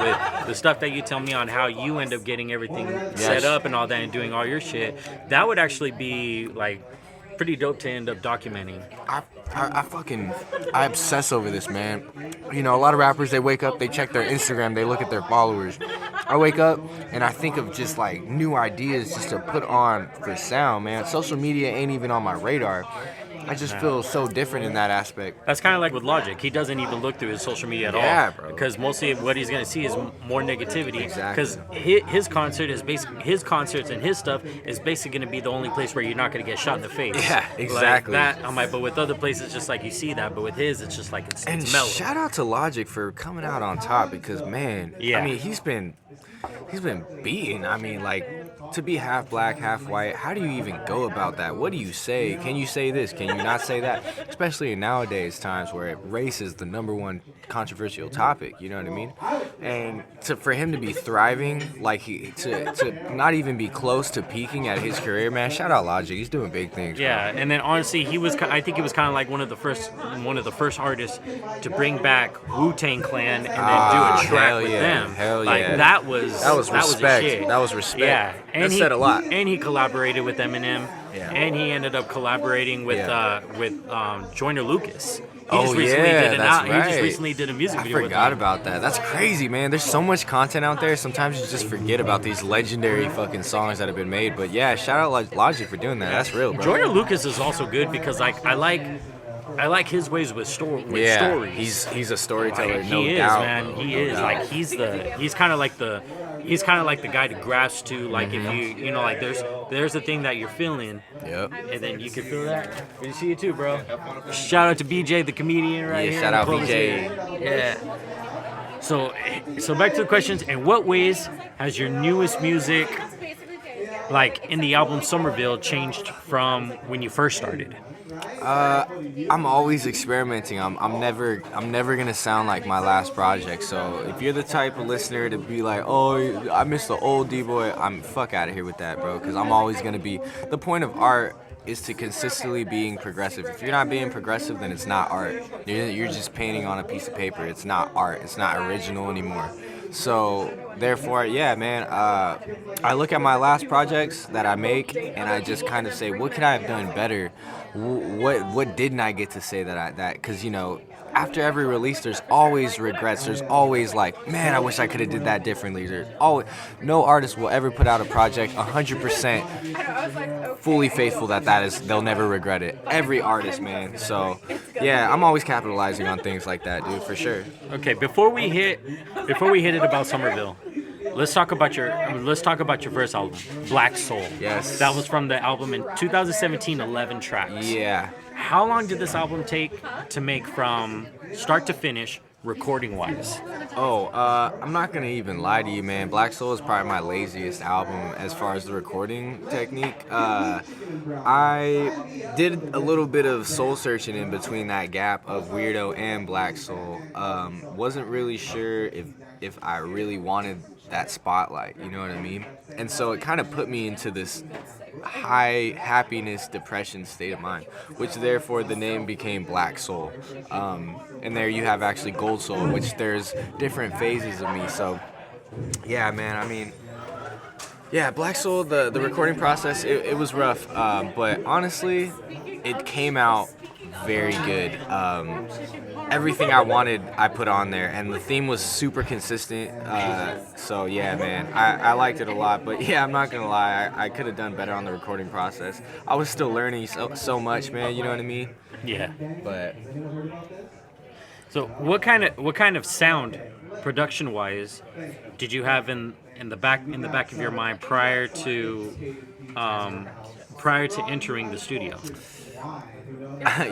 the stuff that you tell me on how you end up getting everything set up and all that and doing all your shit, that would actually be like pretty dope to end up documenting. I obsess over this, man. You know, a lot of rappers, they wake up, they check their Instagram, they look at their followers. I wake up and I think of just like new ideas just to put on for sound, man. Social media ain't even on my radar. I just feel so different in that aspect. That's kind of like with Logic. He doesn't even look through his social media at all. Yeah, bro. Because mostly what he's gonna see is more negativity. Exactly. Because his concerts and his stuff is basically gonna be the only place where you're not gonna get shot in the face. Yeah, exactly. Like that. I'm like, but with other places, just like you see that. But with his, it's just like it's mellow. Shout out to Logic for coming out on top because man, yeah. I mean he's been beaten. I mean, like, to be half black, half white, how do you even go about that? What do you say? Can you say this? Can you not say that? Especially in nowadays times where race is the number one controversial topic, you know what I mean? And for him to be thriving, like to not even be close to peaking at his career, man, shout out Logic. He's doing big things. Yeah, bro. And then honestly, I think he was kind of like one of the first artists to bring back Wu-Tang Clan and then do a track with them. Hell yeah. Like that was respect. That was respect. Yeah, and that said a lot. And he collaborated with Eminem. Yeah. And he ended up collaborating with Joyner Lucas. He He just recently did a music video with him. I forgot about that. That's crazy, man. There's so much content out there. Sometimes you just forget about these legendary fucking songs that have been made. But yeah, shout out Logic for doing that. That's real, bro. Joyner Lucas is also good because like I like his ways with stories. He's a storyteller. Like, no he doubt, is, man. bro. He no is. doubt. Like he's kind of like the guy to grasp to. Like if you know, like there's a thing that you're feeling. Yep. And then you can feel that. Good to see you too, bro. Shout out to BJ, the comedian, right here. Shout out Clovis BJ. here. Yeah. So back to the questions. In what ways has your newest music, like in the album Summerville, changed from when you first started? I'm always experimenting. I'm never gonna sound like my last project. So if you're the type of listener to be like, oh, I miss the old DBoi, I'm fuck out of here with that, bro. Because I'm always gonna be. The point of art is to consistently being progressive. If you're not being progressive, then it's not art. You're just painting on a piece of paper. It's not art. It's not original anymore. So therefore, yeah, man, I look at my last projects that I make and I just kind of say, what could I have done better? What didn't I get to say that because, you know, after every release, there's always regrets. There's always like, man, I wish I could have did that differently. There's always, no artist will ever put out a project 100% fully faithful they'll never regret it. Every artist, man. So, yeah, I'm always capitalizing on things like that, dude, for sure. Okay, before we hit it about Summerville, let's talk about your first album, Blacksoul. Yes. That was from the album in 2017, 11 tracks. Yeah. How long did this album take to make from start to finish, recording-wise? I'm not gonna even lie to you, man. Blacksoul is probably my laziest album as far as the recording technique. I did a little bit of soul searching in between that gap of Weirdo and Blacksoul. Wasn't really sure if I really wanted that spotlight, you know what I mean? And so it kind of put me into this high happiness depression state of mind, which therefore the name became Blacksoul. And there you have actually Gold Soul, which there's different phases of me. So Yeah, man. I mean, yeah, Blacksoul, the recording process, it was rough, but honestly, it came out very good. Everything I wanted, I put on there, and the theme was super consistent. So yeah, man, I liked it a lot. But yeah, I'm not gonna lie, I could have done better on the recording process. I was still learning so much, man. You know what I mean? Yeah. But so what kind of sound, production wise, did you have in the back of your mind prior to entering the studio?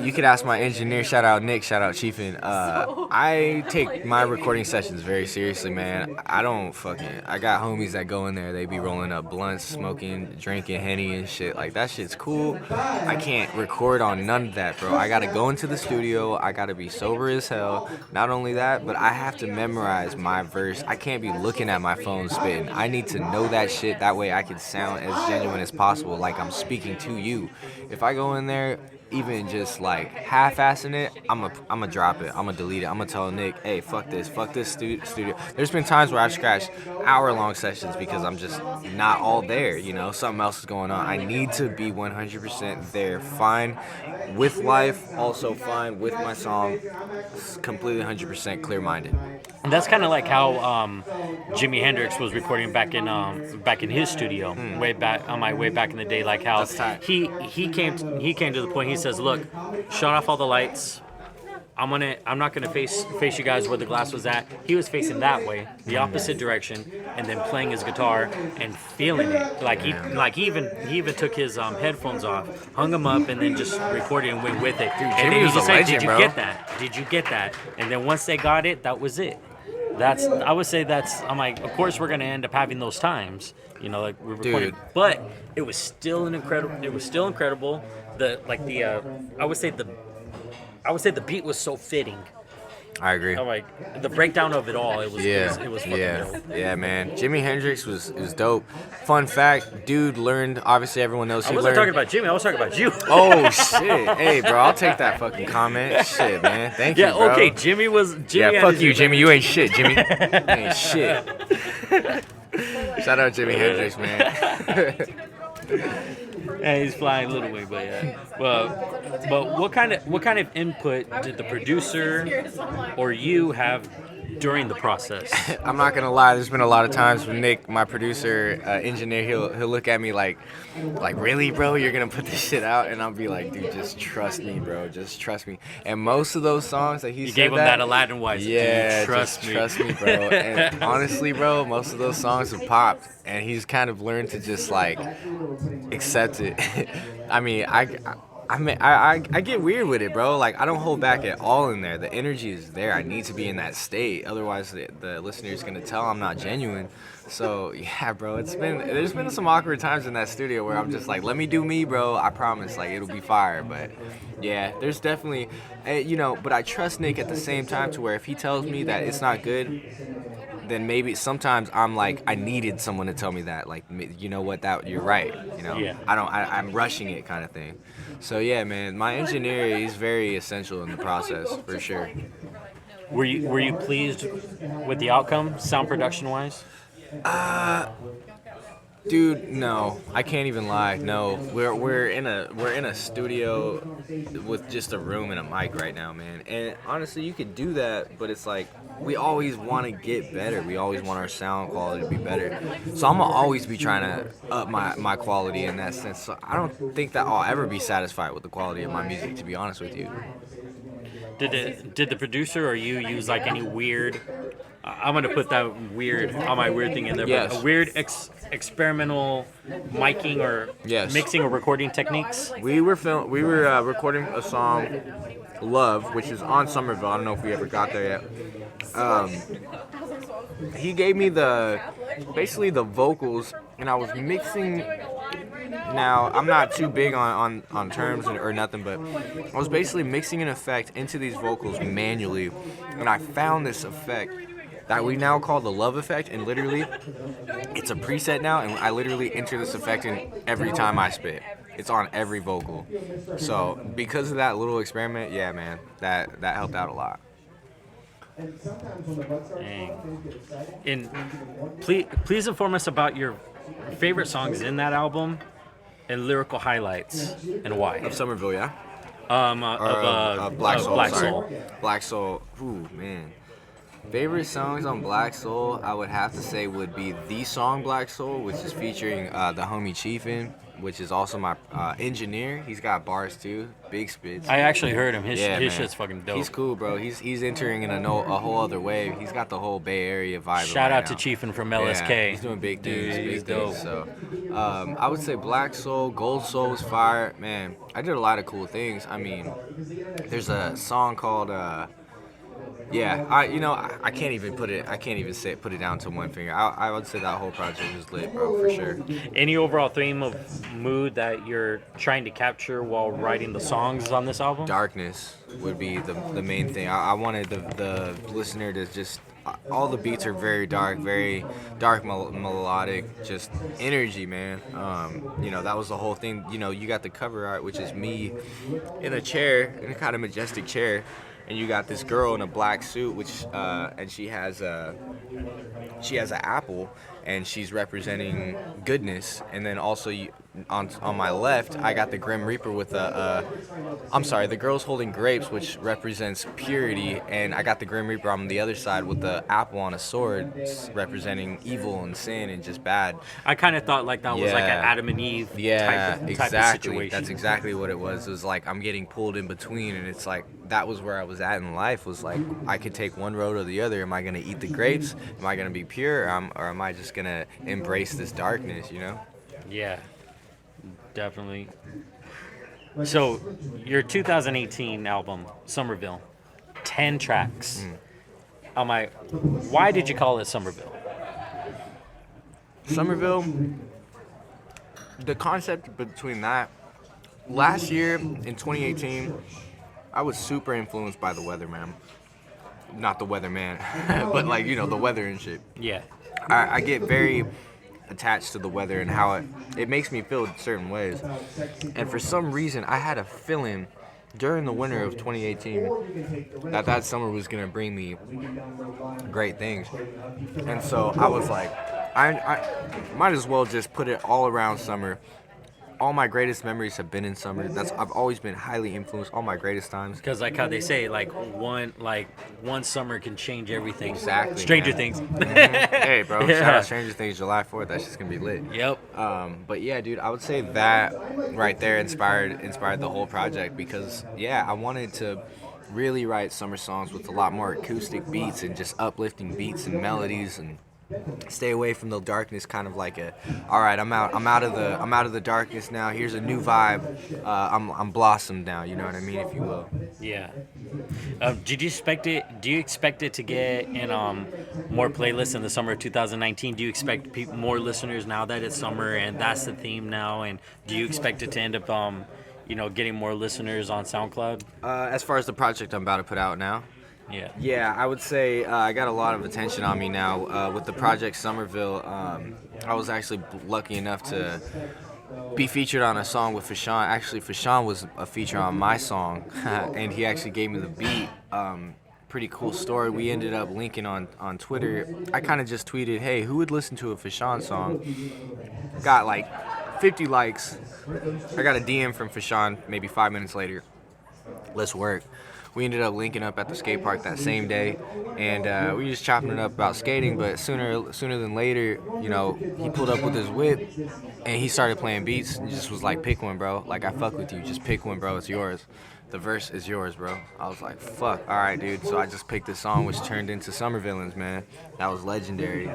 you could ask my engineer, shout out Nick, shout out Chiefin. I take my recording sessions very seriously, man. I got homies that go in there, they be rolling up blunts, smoking, drinking Henny and shit. Like, that shit's cool. I can't record on none of that, bro. I gotta go into the studio, I gotta be sober as hell. Not only that, but I have to memorize my verse. I can't be looking at my phone spitting. I need to know that shit, that way I can sound as genuine as possible, like I'm speaking to you. If I go in there even just like half-assing it, I'ma drop it, I'ma delete it, I'ma tell Nick, hey, fuck this studio. There's been times where I've scratched hour-long sessions because I'm just not all there, you know, something else is going on. I need to be 100% there, fine with life, also fine with my song, completely 100% clear-minded. And that's kind of like how Jimi Hendrix was recording back in his studio way back in the day. Like how he came to the point. He says, "Look, shut off all the lights. I'm not gonna face you guys where the glass was at." He was facing that way, the opposite direction, and then playing his guitar and feeling it. Like he even took his headphones off, hung them up, and then just recorded and went with it. And then he just said, "Did you get that? Did you get that?" And then once they got it, that was it. I'm like, of course we're gonna end up having those times, you know, like we're recording. Dude. But it was still incredible. I would say the beat was so fitting. I agree. I'm like, the breakdown of it all, it was fucking dope. Yeah, man. Jimi Hendrix was dope. Fun fact, dude learned, obviously everyone knows he learned. I wasn't talking about Jimmy, I was talking about you. Oh, shit. Hey, bro, I'll take that fucking comment. Shit, man. Thank you, bro. Yeah, okay, Jimmy. Yeah, fuck you, Jimmy. You ain't shit, Jimmy. You ain't shit. Shout out Jimi Hendrix, man. Yeah, he's flying a little way, but yeah. But what kind of input did the producer or you have during the process? I'm not gonna lie. There's been a lot of times when Nick, my producer, engineer, he'll look at me like, really, bro, you're gonna put this shit out, and I'll be like, dude, just trust me, bro, just trust me. And most of those songs that he said, gave him that Aladdin wise. Yeah, trust me, bro. And honestly, bro, most of those songs have popped, and he's kind of learned to just like accept it. I mean, I get weird with it, bro. Like, I don't hold back at all in there. The energy is there. I need to be in that state. Otherwise, the listener's going to tell I'm not genuine. So, yeah, bro, there's been some awkward times in that studio where I'm just like, let me do me, bro. I promise, like, it'll be fire. But, yeah, there's definitely, but I trust Nick at the same time to where if he tells me that it's not good, then maybe sometimes I'm like, I needed someone to tell me that, like, you know what, that you're right, you know. Yeah. I'm rushing it, kind of thing. So yeah, man, my engineer, he's very essential in the process for sure. Were you pleased with the outcome, sound production wise? Dude, no, I can't even lie. No, we're in a studio with just a room and a mic right now, man. And honestly, you could do that, but it's like we always want to get better. We always want our sound quality to be better. So I'm gonna always be trying to up my quality in that sense. So I don't think that I'll ever be satisfied with the quality of my music, to be honest with you. Did the producer or you use like any weird? I'm gonna put that weird on my weird thing in there. Yes. But a weird experimental miking or mixing or recording techniques. We were recording a song, "Love," which is on Summerville. I don't know if we ever got there yet. He gave me basically the vocals, and I was mixing. Now, I'm not too big on terms or nothing, but I was basically mixing an effect into these vocals manually, and I found this effect that we now call the love effect, and literally, it's a preset now, and I literally enter this effect in every time I spit. It's on every vocal. So, because of that little experiment, yeah, man, that helped out a lot. Dang. And please inform us about your favorite songs in that album and lyrical highlights and why. Of Summerville, yeah? Of Blacksoul. Blacksoul. Blacksoul. Ooh, man. Favorite songs on Blacksoul, I would have to say would be the song Blacksoul, which is featuring the homie Chiefin, which is also my engineer. He's got bars too, big spits. I actually heard him. His man. shit's fucking dope. He's cool, bro. He's entering in a whole other wave. He's got the whole Bay Area vibe. Shout out now. to Chiefin from LSK. Yeah, he's doing big things. Dude, he's dope. So, I would say Black Soul, Gold Soul was fire. Man, I did a lot of cool things. I mean, there's a song called. I can't even put it down to one finger. I would say that whole project was lit, bro, for sure. Any overall theme of mood that you're trying to capture while writing the songs on this album? Darkness would be the main thing. I wanted the listener to just. All the beats are very dark melodic, just energy, man. That was the whole thing. You got the cover art, which is me in a chair, in a kind of majestic chair. And you got this girl in a black suit, and she has an apple, and she's representing goodness. And then also on my left, I got the Grim Reaper with the girl's holding grapes, which represents purity, and I got the Grim Reaper on the other side with the apple on a sword, representing evil and sin and just bad. I kind of thought like that was like an Adam and Eve type of situation. That's exactly what it was. It was like I'm getting pulled in between, and it's like that was where I was at in life. Was like I could take one road or the other. Am I gonna eat the grapes? Am I gonna be pure, or am I just gonna embrace this darkness? Yeah, definitely. So, your 2018 album, Summerville, 10 tracks. Why did you call it Summerville? Summerville, the concept between that, last year in 2018, I was super influenced by the weather, man. Not the weatherman, but the weather and shit. Yeah. I get very attached to the weather and how it makes me feel certain ways. And for some reason, I had a feeling during the winter of 2018 that summer was going to bring me great things. And so I was like, I might as well just put it all around summer. All my greatest memories have been in summer. I've always been highly influenced. All my greatest times. Because like how they say, one summer can change everything. Exactly. Stranger man. Things. Hey, bro. Yeah. Shout out Stranger Things, July 4th. That's just gonna be lit. Yep. But yeah, dude, I would say that right there inspired the whole project because I wanted to really write summer songs with a lot more acoustic beats and just uplifting beats and melodies and. Stay away from the darkness, kind of like all right, I'm out of the darkness now. Here's a new vibe. I'm blossomed now. You know what I mean, if you will. Yeah. Do you expect it to get in more playlists in the summer of 2019? Do you expect more listeners now that it's summer and that's the theme now? And do you expect it to end up getting more listeners on SoundCloud? As far as the project I'm about to put out now. Yeah. Yeah, I would say I got a lot of attention on me now with the project Summerville. I was actually lucky enough to be featured on a song with Fashawn. Actually, Fashawn was a feature on my song, and he actually gave me the beat. Pretty cool story. We ended up linking on Twitter. I kind of just tweeted, hey, who would listen to a Fashawn song? Got like 50 likes. I got a DM from Fashawn maybe 5 minutes later. Let's work. We ended up linking up at the skate park that same day, and we were just chopping it up about skating. But sooner than later, he pulled up with his whip, and he started playing beats. And just was like, "Pick one, bro. Like I fuck with you. Just pick one, bro. It's yours. The verse is yours, bro." I was like, "Fuck, all right, dude." So I just picked this song, which turned into Summervillains, man. That was legendary.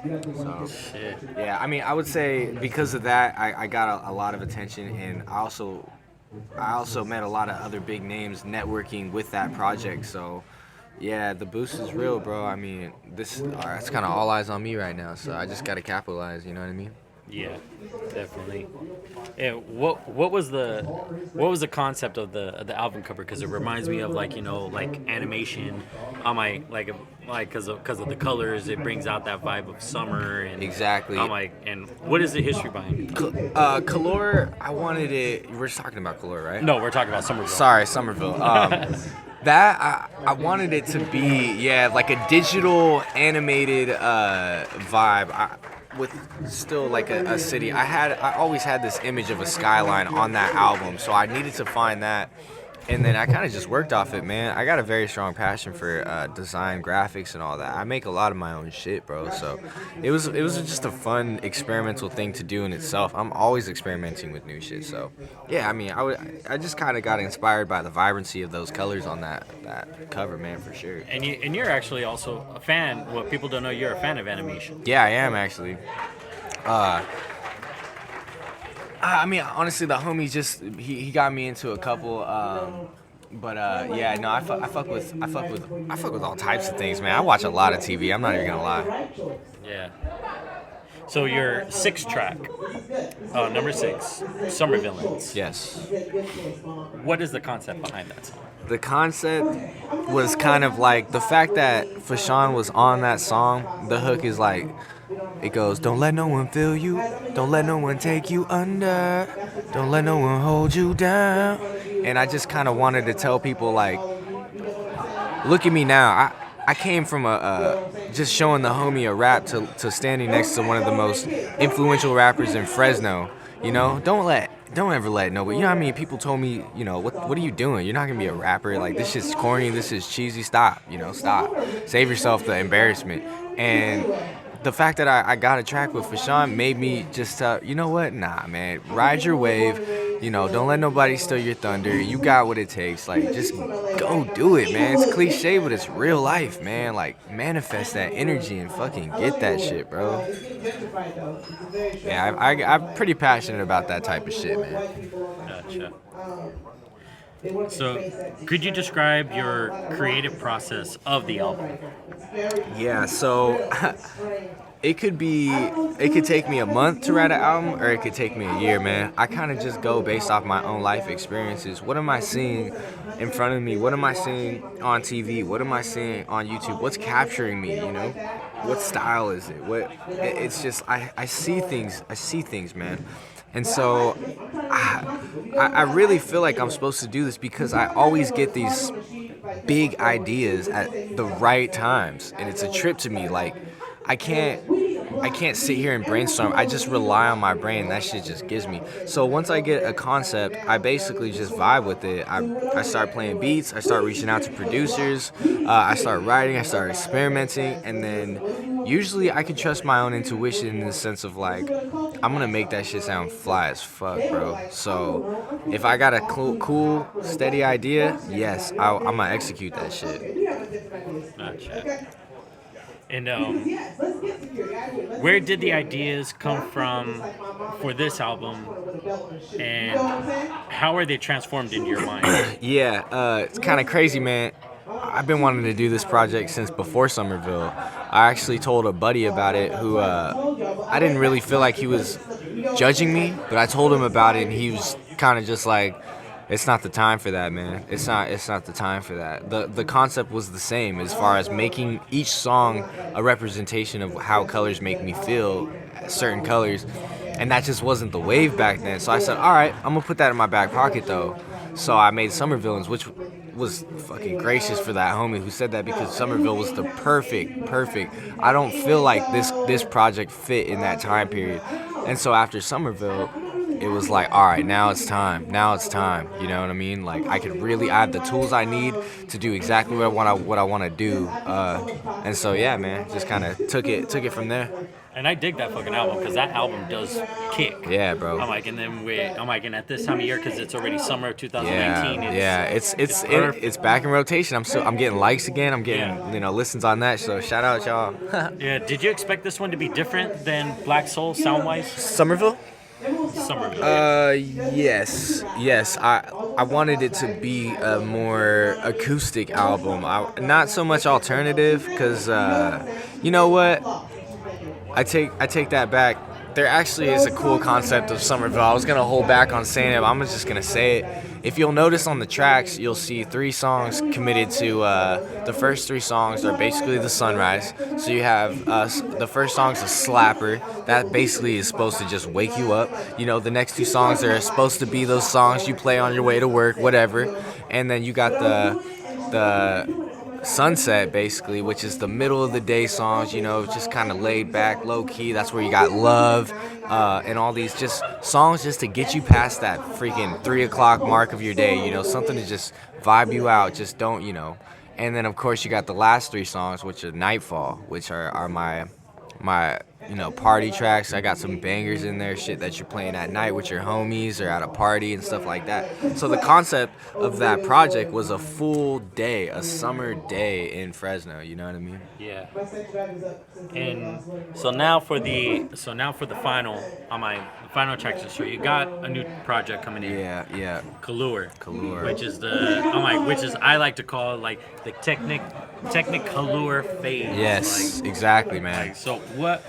So, yeah, I mean, I would say because of that, I got a lot of attention, and I also met a lot of other big names networking with that project. So, yeah, the boost is real, bro. I mean, it's kind of all eyes on me right now. So I just got to capitalize. You know what I mean? Yeah, definitely. Yeah, what was the concept of the album cover? Because it reminds me of like animation. Because of the colors, it brings out that vibe of summer and exactly. And what is the history behind it? Color, I wanted it. We're just talking about Color, right? No, we're talking about Summerville. Sorry, Summerville. I wanted it to be like a digital animated vibe. With still like a city. I always had this image of a skyline on that album, so I needed to find that. And then I kind of just worked off it, man. I got a very strong passion for design, graphics, and all that. I make a lot of my own shit, bro. So it was just a fun experimental thing to do in itself. I'm always experimenting with new shit. So yeah, I mean, I just kind of got inspired by the vibrancy of those colors on that cover, man, for sure. And you're actually also a fan. What people don't know, you're a fan of animation. Yeah, I am actually. I mean, honestly, the homie just he got me into a couple. But yeah, no, I fuck with all types of things, man. I watch a lot of TV. I'm not even gonna lie. Yeah. So your 6th track, number 6, Summer Villains. Yes. What is the concept behind that song? The concept was kind of like the fact that Fashawn was on that song. The hook is like, it goes, don't let no one feel you, don't let no one take you under, don't let no one hold you down. And I just kind of wanted to tell people, like, look at me now. I came from just showing the homie a rap to standing next to one of the most influential rappers in Fresno. You know, don't ever let nobody. You know how many people told me, you know, what are you doing? You're not gonna be a rapper. Like, this shit's corny. This is cheesy. Stop. You know, stop. Save yourself the embarrassment. And the fact that I got a track with Fashawn made me just tell, you know what? Nah, man. Ride your wave. You know, don't let nobody steal your thunder. You got what it takes. Like, just go do it, man. It's cliche, but it's real life, man. Like, manifest that energy and fucking get that shit, bro. Yeah, I'm pretty passionate about that type of shit, man. Gotcha. So, could you describe your creative process of the album? Yeah, so it could take me a month to write an album, or it could take me a year, man. I kind of just go based off my own life experiences. What am I seeing in front of me? What am I seeing on TV? What am I seeing on YouTube? What's capturing me, you know? What style is it? It's just, I see things, man. And so I really feel like I'm supposed to do this because I always get these big ideas at the right times, and it's a trip to me. Like, I can't sit here and brainstorm. I just rely on my brain. That shit just gives me. So once I get a concept, I basically just vibe with it. I start playing beats. I start reaching out to producers. I start writing. I start experimenting. And then usually I can trust my own intuition in the sense of, like, I'm going to make that shit sound fly as fuck, bro. So if I got a cool, steady idea, yes, I'm going to execute that shit. Gotcha. And where did the ideas come from for this album, and how are they transformed into your mind? Yeah, it's kind of crazy, man. I've been wanting to do this project since before Summerville. I actually told a buddy about it who I didn't really feel like he was judging me, but I told him about it, and he was kind of just like, it's not the time for that, man. It's not the time for that. The concept was the same as far as making each song a representation of how colors make me feel, certain colors, and that just wasn't the wave back then. So I said, all right, I'm gonna put that in my back pocket though. So I made Summerville, which was fucking gracious for that homie who said that, because Summerville was the perfect. I don't feel like this project fit in that time period. And so after Summerville, it was like, all right, now it's time. You know what I mean? Like, I have the tools I need to do exactly what I want to do. And so, yeah, man, just kind of took it from there. And I dig that fucking album, because that album does kick. Yeah, bro. I'm like, and at this time of year, because it's already summer of 2019. It's back in rotation. I'm getting likes again. I'm getting listens on that. So shout out y'all. Yeah. Did you expect this one to be different than Blacksoul sound wise? Summerville. Yes. I wanted it to be a more acoustic album. Not so much alternative, because you know what? I take that back. There actually is a cool concept of Summerville. I was gonna hold back on saying it, but I'm just gonna say it. If you'll notice on the tracks, you'll see 3 songs committed to, the first 3 songs are basically the sunrise. So you have, the first song's a slapper. That basically is supposed to just wake you up. You know, the next 2 songs are supposed to be those songs you play on your way to work, whatever. And then you got the Sunset, basically, which is the middle of the day songs, you know, just kind of laid back, low key. That's where you got Love, and all these just songs just to get you past that freaking 3 o'clock mark of your day, you know, something to just vibe you out, just don't, you know. And then of course you got the last 3 songs, which are Nightfall, which are my you know, party tracks. I got some bangers in there, shit that you're playing at night with your homies or at a party and stuff like that. So the concept of that project was a full day, a summer day in Fresno, you know what I mean? Yeah. And so now for the final on my final track, so you got a new project coming in. Yeah. Technicolour, which is which is I like to call like the Technicolour phase. Yes, like, exactly, man. Like, so what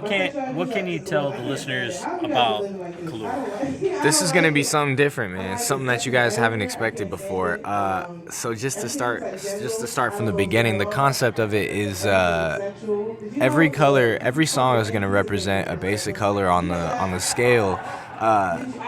can you tell the listeners about Colour? This is gonna be something different, man. Something that you guys haven't expected before. So just to start from the beginning, the concept of it is every song is gonna represent a basic color on the scale.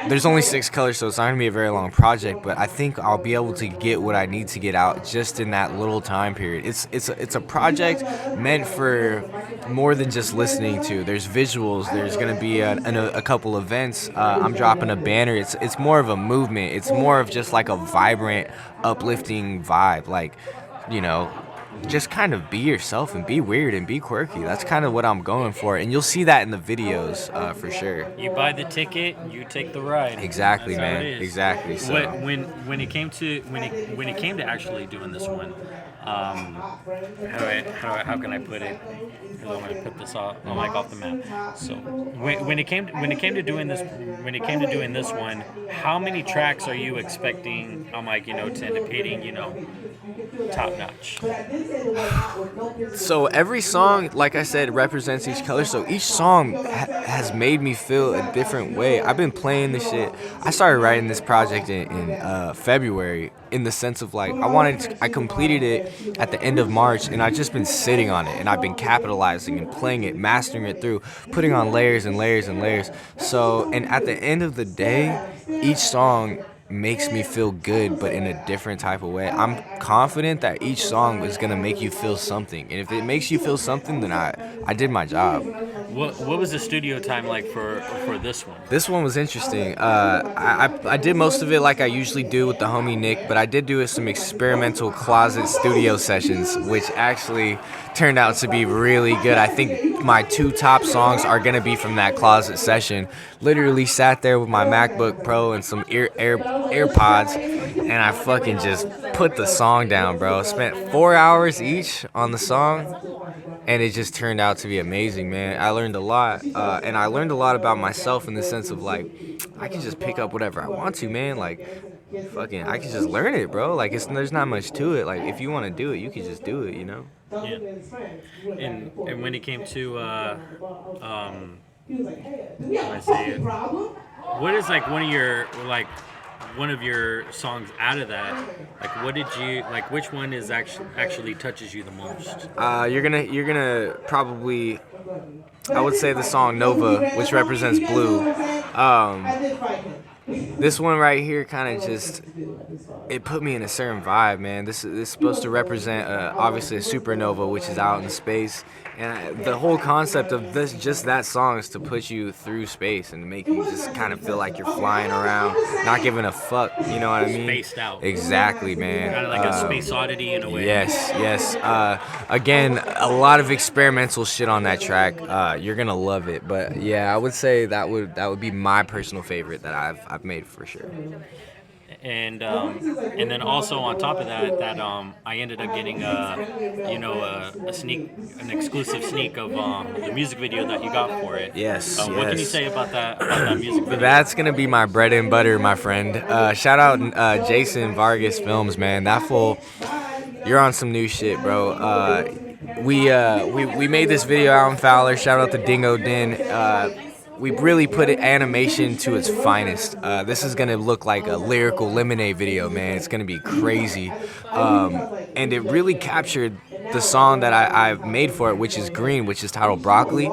There's only 6 colors, so it's not gonna be a very long project, but I think I'll be able to get what I need to get out just in that little time period. It's a project meant for more than just listening to. There's visuals. There's gonna be a couple events. I'm dropping a banner. It's more of a movement. It's more of just like a vibrant, uplifting vibe. Like, you know, just kind of be yourself and be weird and be quirky. That's kind of what I'm going for, and you'll see that in the videos for sure. You buy the ticket, you take the ride. Exactly, that's man. Exactly. So when it came to actually doing this one, how can I put it? Because I want to put this off the map. So when it came to doing this one, how many tracks are you expecting? To end up hitting, top notch. So every song, like I said, represents each color. So each song has made me feel a different way. I've been playing this shit. I started writing this project in February, in the sense of like I completed it at the end of March, and I've just been sitting on it, and I've been capitalizing and playing it, mastering it through, putting on layers and layers and layers. So, and at the end of the day, each song makes me feel good, but in a different type of way. I'm confident that each song is gonna make you feel something, and if it makes you feel something, then I did my job. What was the studio time like for this one? This one was interesting. I did most of it like I usually do with the homie Nick, but I did do some experimental closet studio sessions, which actually turned out to be really good. I think my 2 top songs are gonna be from that closet session. Literally sat there with my MacBook Pro and some AirPods, and I fucking just put the song down, bro. Spent 4 hours each on the song, and it just turned out to be amazing, man. I learned a lot, and I learned a lot about myself in the sense of like, I can just pick up whatever I want to, man. Like, fucking, I can just learn it, bro. Like, there's not much to it. Like, if you want to do it, you can just do it, you know? Yeah. And when it came to what is like one of your songs out of that? Like, what did you like? Which one is actually touches you the most? You're gonna probably, I would say the song Nova, which represents blue. This one right here kind of just, it put me in a certain vibe, man. This is supposed to represent obviously a supernova, which is out in space. And the whole concept of that song is to put you through space and to make you just kind of feel like you're flying around, not giving a fuck, you know what I mean? Spaced out. Exactly, man. Kind of like a space oddity in a way. Yes. Again, a lot of experimental shit on that track. You're gonna love it. But yeah, I would say that would be my personal favorite that I've made for sure. And then also on top of that, I ended up getting an exclusive sneak of the music video that you got for it. Yes. What can you say about that music video? That's gonna be my bread and butter, my friend. Shout out Jason Vargas Films, man. That fool, you're on some new shit, bro. We made this video out in Fowler. Shout out to Dingo Den. We really put animation to its finest. This is gonna look like a lyrical Lemonade video, man. It's gonna be crazy. And it really captured the song that I've made for it, which is Green, which is titled Broccoli.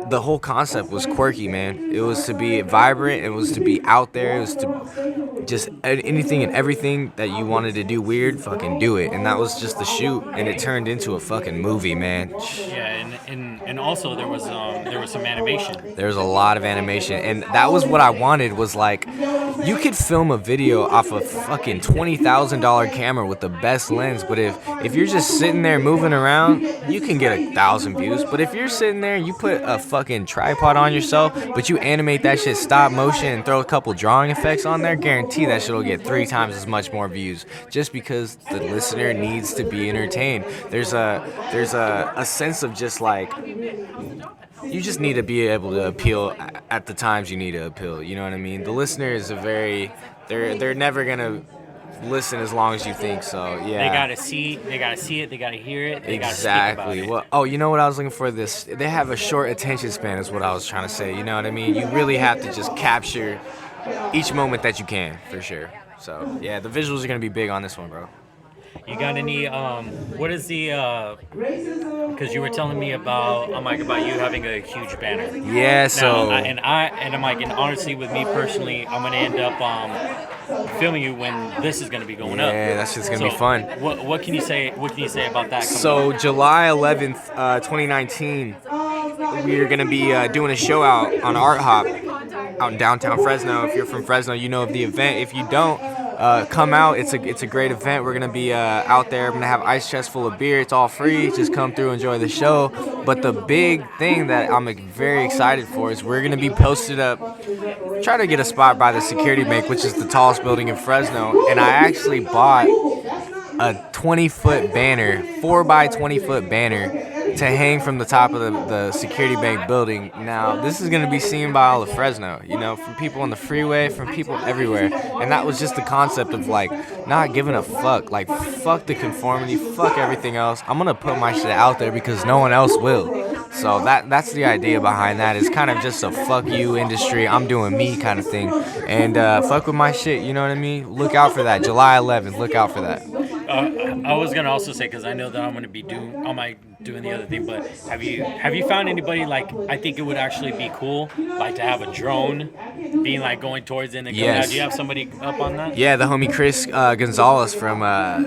The whole concept was quirky, man. It was to be vibrant. It was to be out there. It was to just anything and everything that you wanted to do weird, fucking do it. And that was just the shoot, and it turned into a fucking movie, man. Yeah, and also there was some animation. There was a lot of animation, and that was what I wanted. Was like, you could film a video off a fucking $20,000 camera with the best lens, but if you're just sitting there moving around, you can get 1,000 views. But if you're sitting there, you put a fucking tripod on yourself, but you animate that shit stop motion and throw a couple drawing effects on there, guarantee that shit will get 3 times as much more views. Just because the listener needs to be entertained. There's a sense of just like, you just need to be able to appeal at the times you need to appeal. You know what I mean? The listener is they're never gonna listen as long as you think. So yeah. They gotta see it. They gotta hear it. They exactly. Gotta speak about it. Well, you know what I was looking for? They have a short attention span, is what I was trying to say. You know what I mean? You really have to just capture each moment that you can, for sure. So yeah, the visuals are gonna be big on this one, bro. You got any, what is the, because you were telling me about, about you having a huge banner. Yeah, so. And honestly, with me personally, I'm going to end up filming you when this is going to be going up. Yeah, that's just going to be fun. What can you say about that? So, July 11th, 2019, we're going to be doing a show out on Art Hop out in downtown Fresno. If you're from Fresno, you know of the event. If you don't, come out. It's a great event. We're gonna be out there. I'm gonna have ice chest full of beer. It's all free. Just come through, enjoy the show. But the big thing that I'm very excited for is we're gonna be posted up. Try to get a spot by the Security Bank, which is the tallest building in Fresno. And I actually bought a 20-foot banner, 4x 20-foot banner, to hang from the top of the Security Bank building. Now, this is going to be seen by all of Fresno, you know, from people on the freeway, from people everywhere. And that was just the concept of, like, not giving a fuck. Like, fuck the conformity, fuck everything else. I'm going to put my shit out there because no one else will. So that's the idea behind that. It's kind of just a fuck you industry, I'm doing me kind of thing. And fuck with my shit, you know what I mean? Look out for that. July 11th, look out for that. I was gonna also say, because I know that I'm gonna be doing the other thing, but have you found anybody, like, I think it would actually be cool, like, to have a drone being like going towards it and then coming out. Do you have somebody up on that? Yeah, the homie Chris Gonzalez from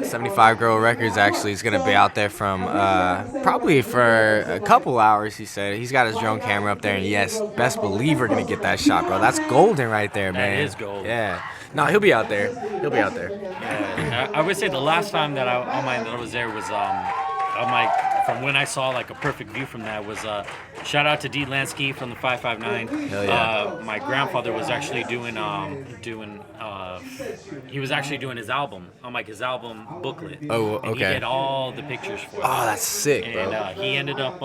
75 Girl Records actually is gonna be out there from probably for a couple hours. He said he's got his drone camera up there, and yes, best believe we're gonna get that shot, bro. That's golden right there, man. That is gold. Yeah. No, he'll be out there. Yeah, I would say the last time that I was there was from when I saw like a perfect view from that was shout out to D Lansky from the 559. Hell yeah. My grandfather was actually doing his album, his album booklet. Oh, okay. And he did all the pictures for it. Oh, that's sick, bro. And he ended up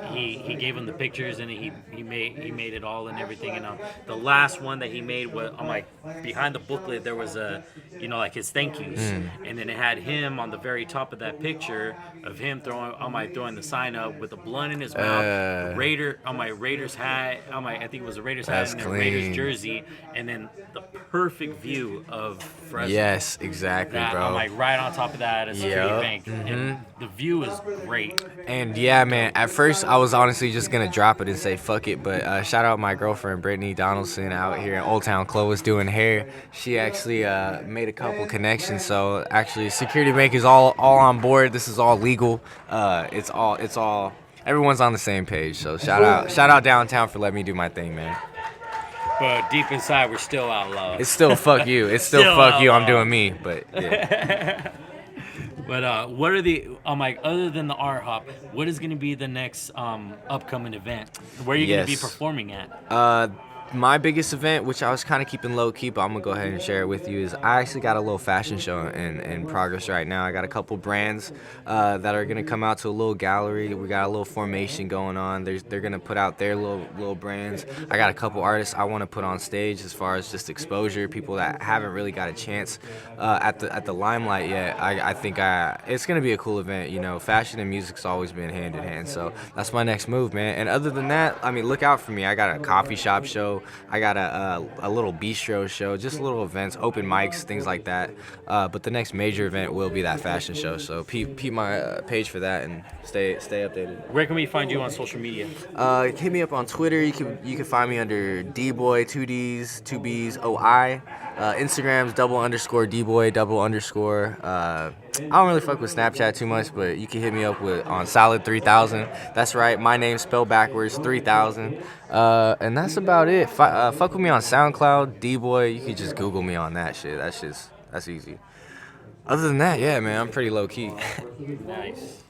he gave him the pictures, and he made it all and everything. And the last one that he made was behind the booklet there was his thank yous, and then it had him on the very top of that picture of him throwing the sign up with a blunt in his mouth, Raiders hat, I think it was a Raiders hat and a Raiders jersey, and then the perfect view of Fresno. Yes, exactly, bro. Right on top of that at Security Bank. And the view is great. And yeah, man, at first I was honestly just gonna drop it and say fuck it, but shout out my girlfriend Brittany Donaldson out here in Old Town Clovis doing hair. She actually made a couple connections, so actually Security Bank is all on board. This is all legal. It's all everyone's on the same page. So shout out downtown for letting me do my thing, man. But deep inside, we're still outlaws. It's still fuck you. It's still fuck you. I'm doing me. But yeah. But what are the other than the Art Hop, what is going to be the next upcoming event? Where are you going to be performing at? My biggest event, which I was kind of keeping low key, but I'm gonna go ahead and share it with you, is I actually got a little fashion show in progress right now. I got a couple brands that are gonna come out to a little gallery. We got a little formation going on. They're gonna put out their little brands. I got a couple artists I want to put on stage as far as just exposure, people that haven't really got a chance at the limelight yet. I think it's gonna be a cool event. You know, fashion and music's always been hand in hand, so that's my next move, man. And other than that, I mean, look out for me. I got a coffee shop show I got a little bistro show, just little events, open mics, things like that. But the next major event will be that fashion show. So peep my page for that and stay updated. Where can we find you on social media? Hit me up on Twitter. You can find me under DBoi, 2Ds, 2Bs, OI. Instagram's _DBoi, _. I don't really fuck with Snapchat too much, but you can hit me up on Solid 3000. That's right, my name spelled backwards, 3000. And that's about it. Fuck with me on SoundCloud, DBoi. You can just Google me on that shit. That's easy. Other than that, yeah, man, I'm pretty low key. Nice.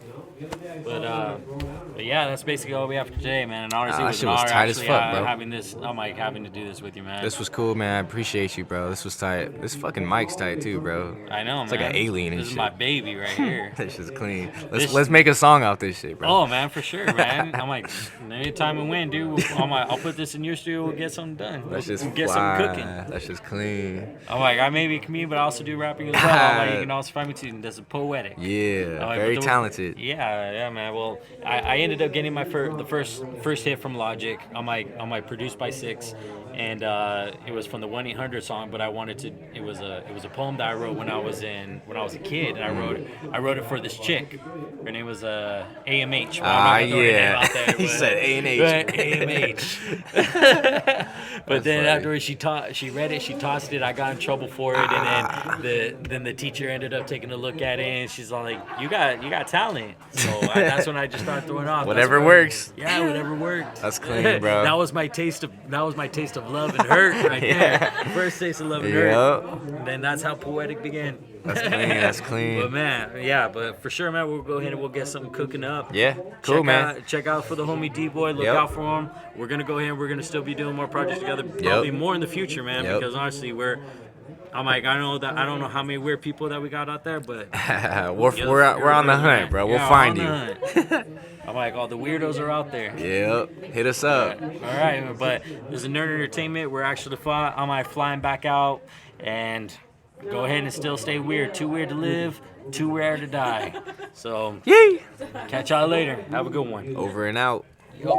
But yeah, that's basically all we have for today, man. And honestly, it was an honor tight as fuck, bro. having to do this with you, man. This was cool, man. I appreciate you, bro. This was tight. This fucking mic's tight too, bro. I know, it's man. Like an alien and this shit. Is my baby right here. This shit's clean. Let's make a song off this shit, bro. Oh man, for sure, man. I'm like, anytime we win, dude, I'll put this in your studio. We'll get something done. That's just get something cooking. That's just clean. I'm like, I may be a comedian, but I also do rapping as well. I'm like, you can also find me too. That's poetic. Yeah, like, very talented. Yeah, man. Well, I ended up getting the first hit from Logic on my Produced by Six, and it was from the 1-800 song. But I wanted to. It was a poem that I wrote when I was a kid, and I wrote it for this chick. Her name was AMH. Yeah. He said A&H. AMH. But then afterwards, she read it, she tossed it. I got in trouble for it, and then the teacher ended up taking a look at it, and she's all like, "You got talent." So that's when I just started throwing off. Whatever works. Yeah, whatever worked. That's clean, bro. that was my taste of love and hurt right there. First taste of love and hurt. And then that's how poetic began. That's clean. But man, yeah, but for sure, man, we'll go ahead and we'll get something cooking up. Yeah, cool, man. Check out for the homie DBoi. Look out for him. We're gonna go ahead and we're gonna still be doing more projects together. Probably more in the future, man. Because honestly, I'm like, I don't know how many weird people that we got out there, but we're on the hunt, bro. We'll find you. I'm like, all the weirdos are out there. Yep, hit us up. All right, but there's a Nerd Entertainment. We're actually flying back out, and go ahead and still stay weird. Too weird to live, too rare to die. So, yay! Catch y'all later. Have a good one. Over and out. Yo.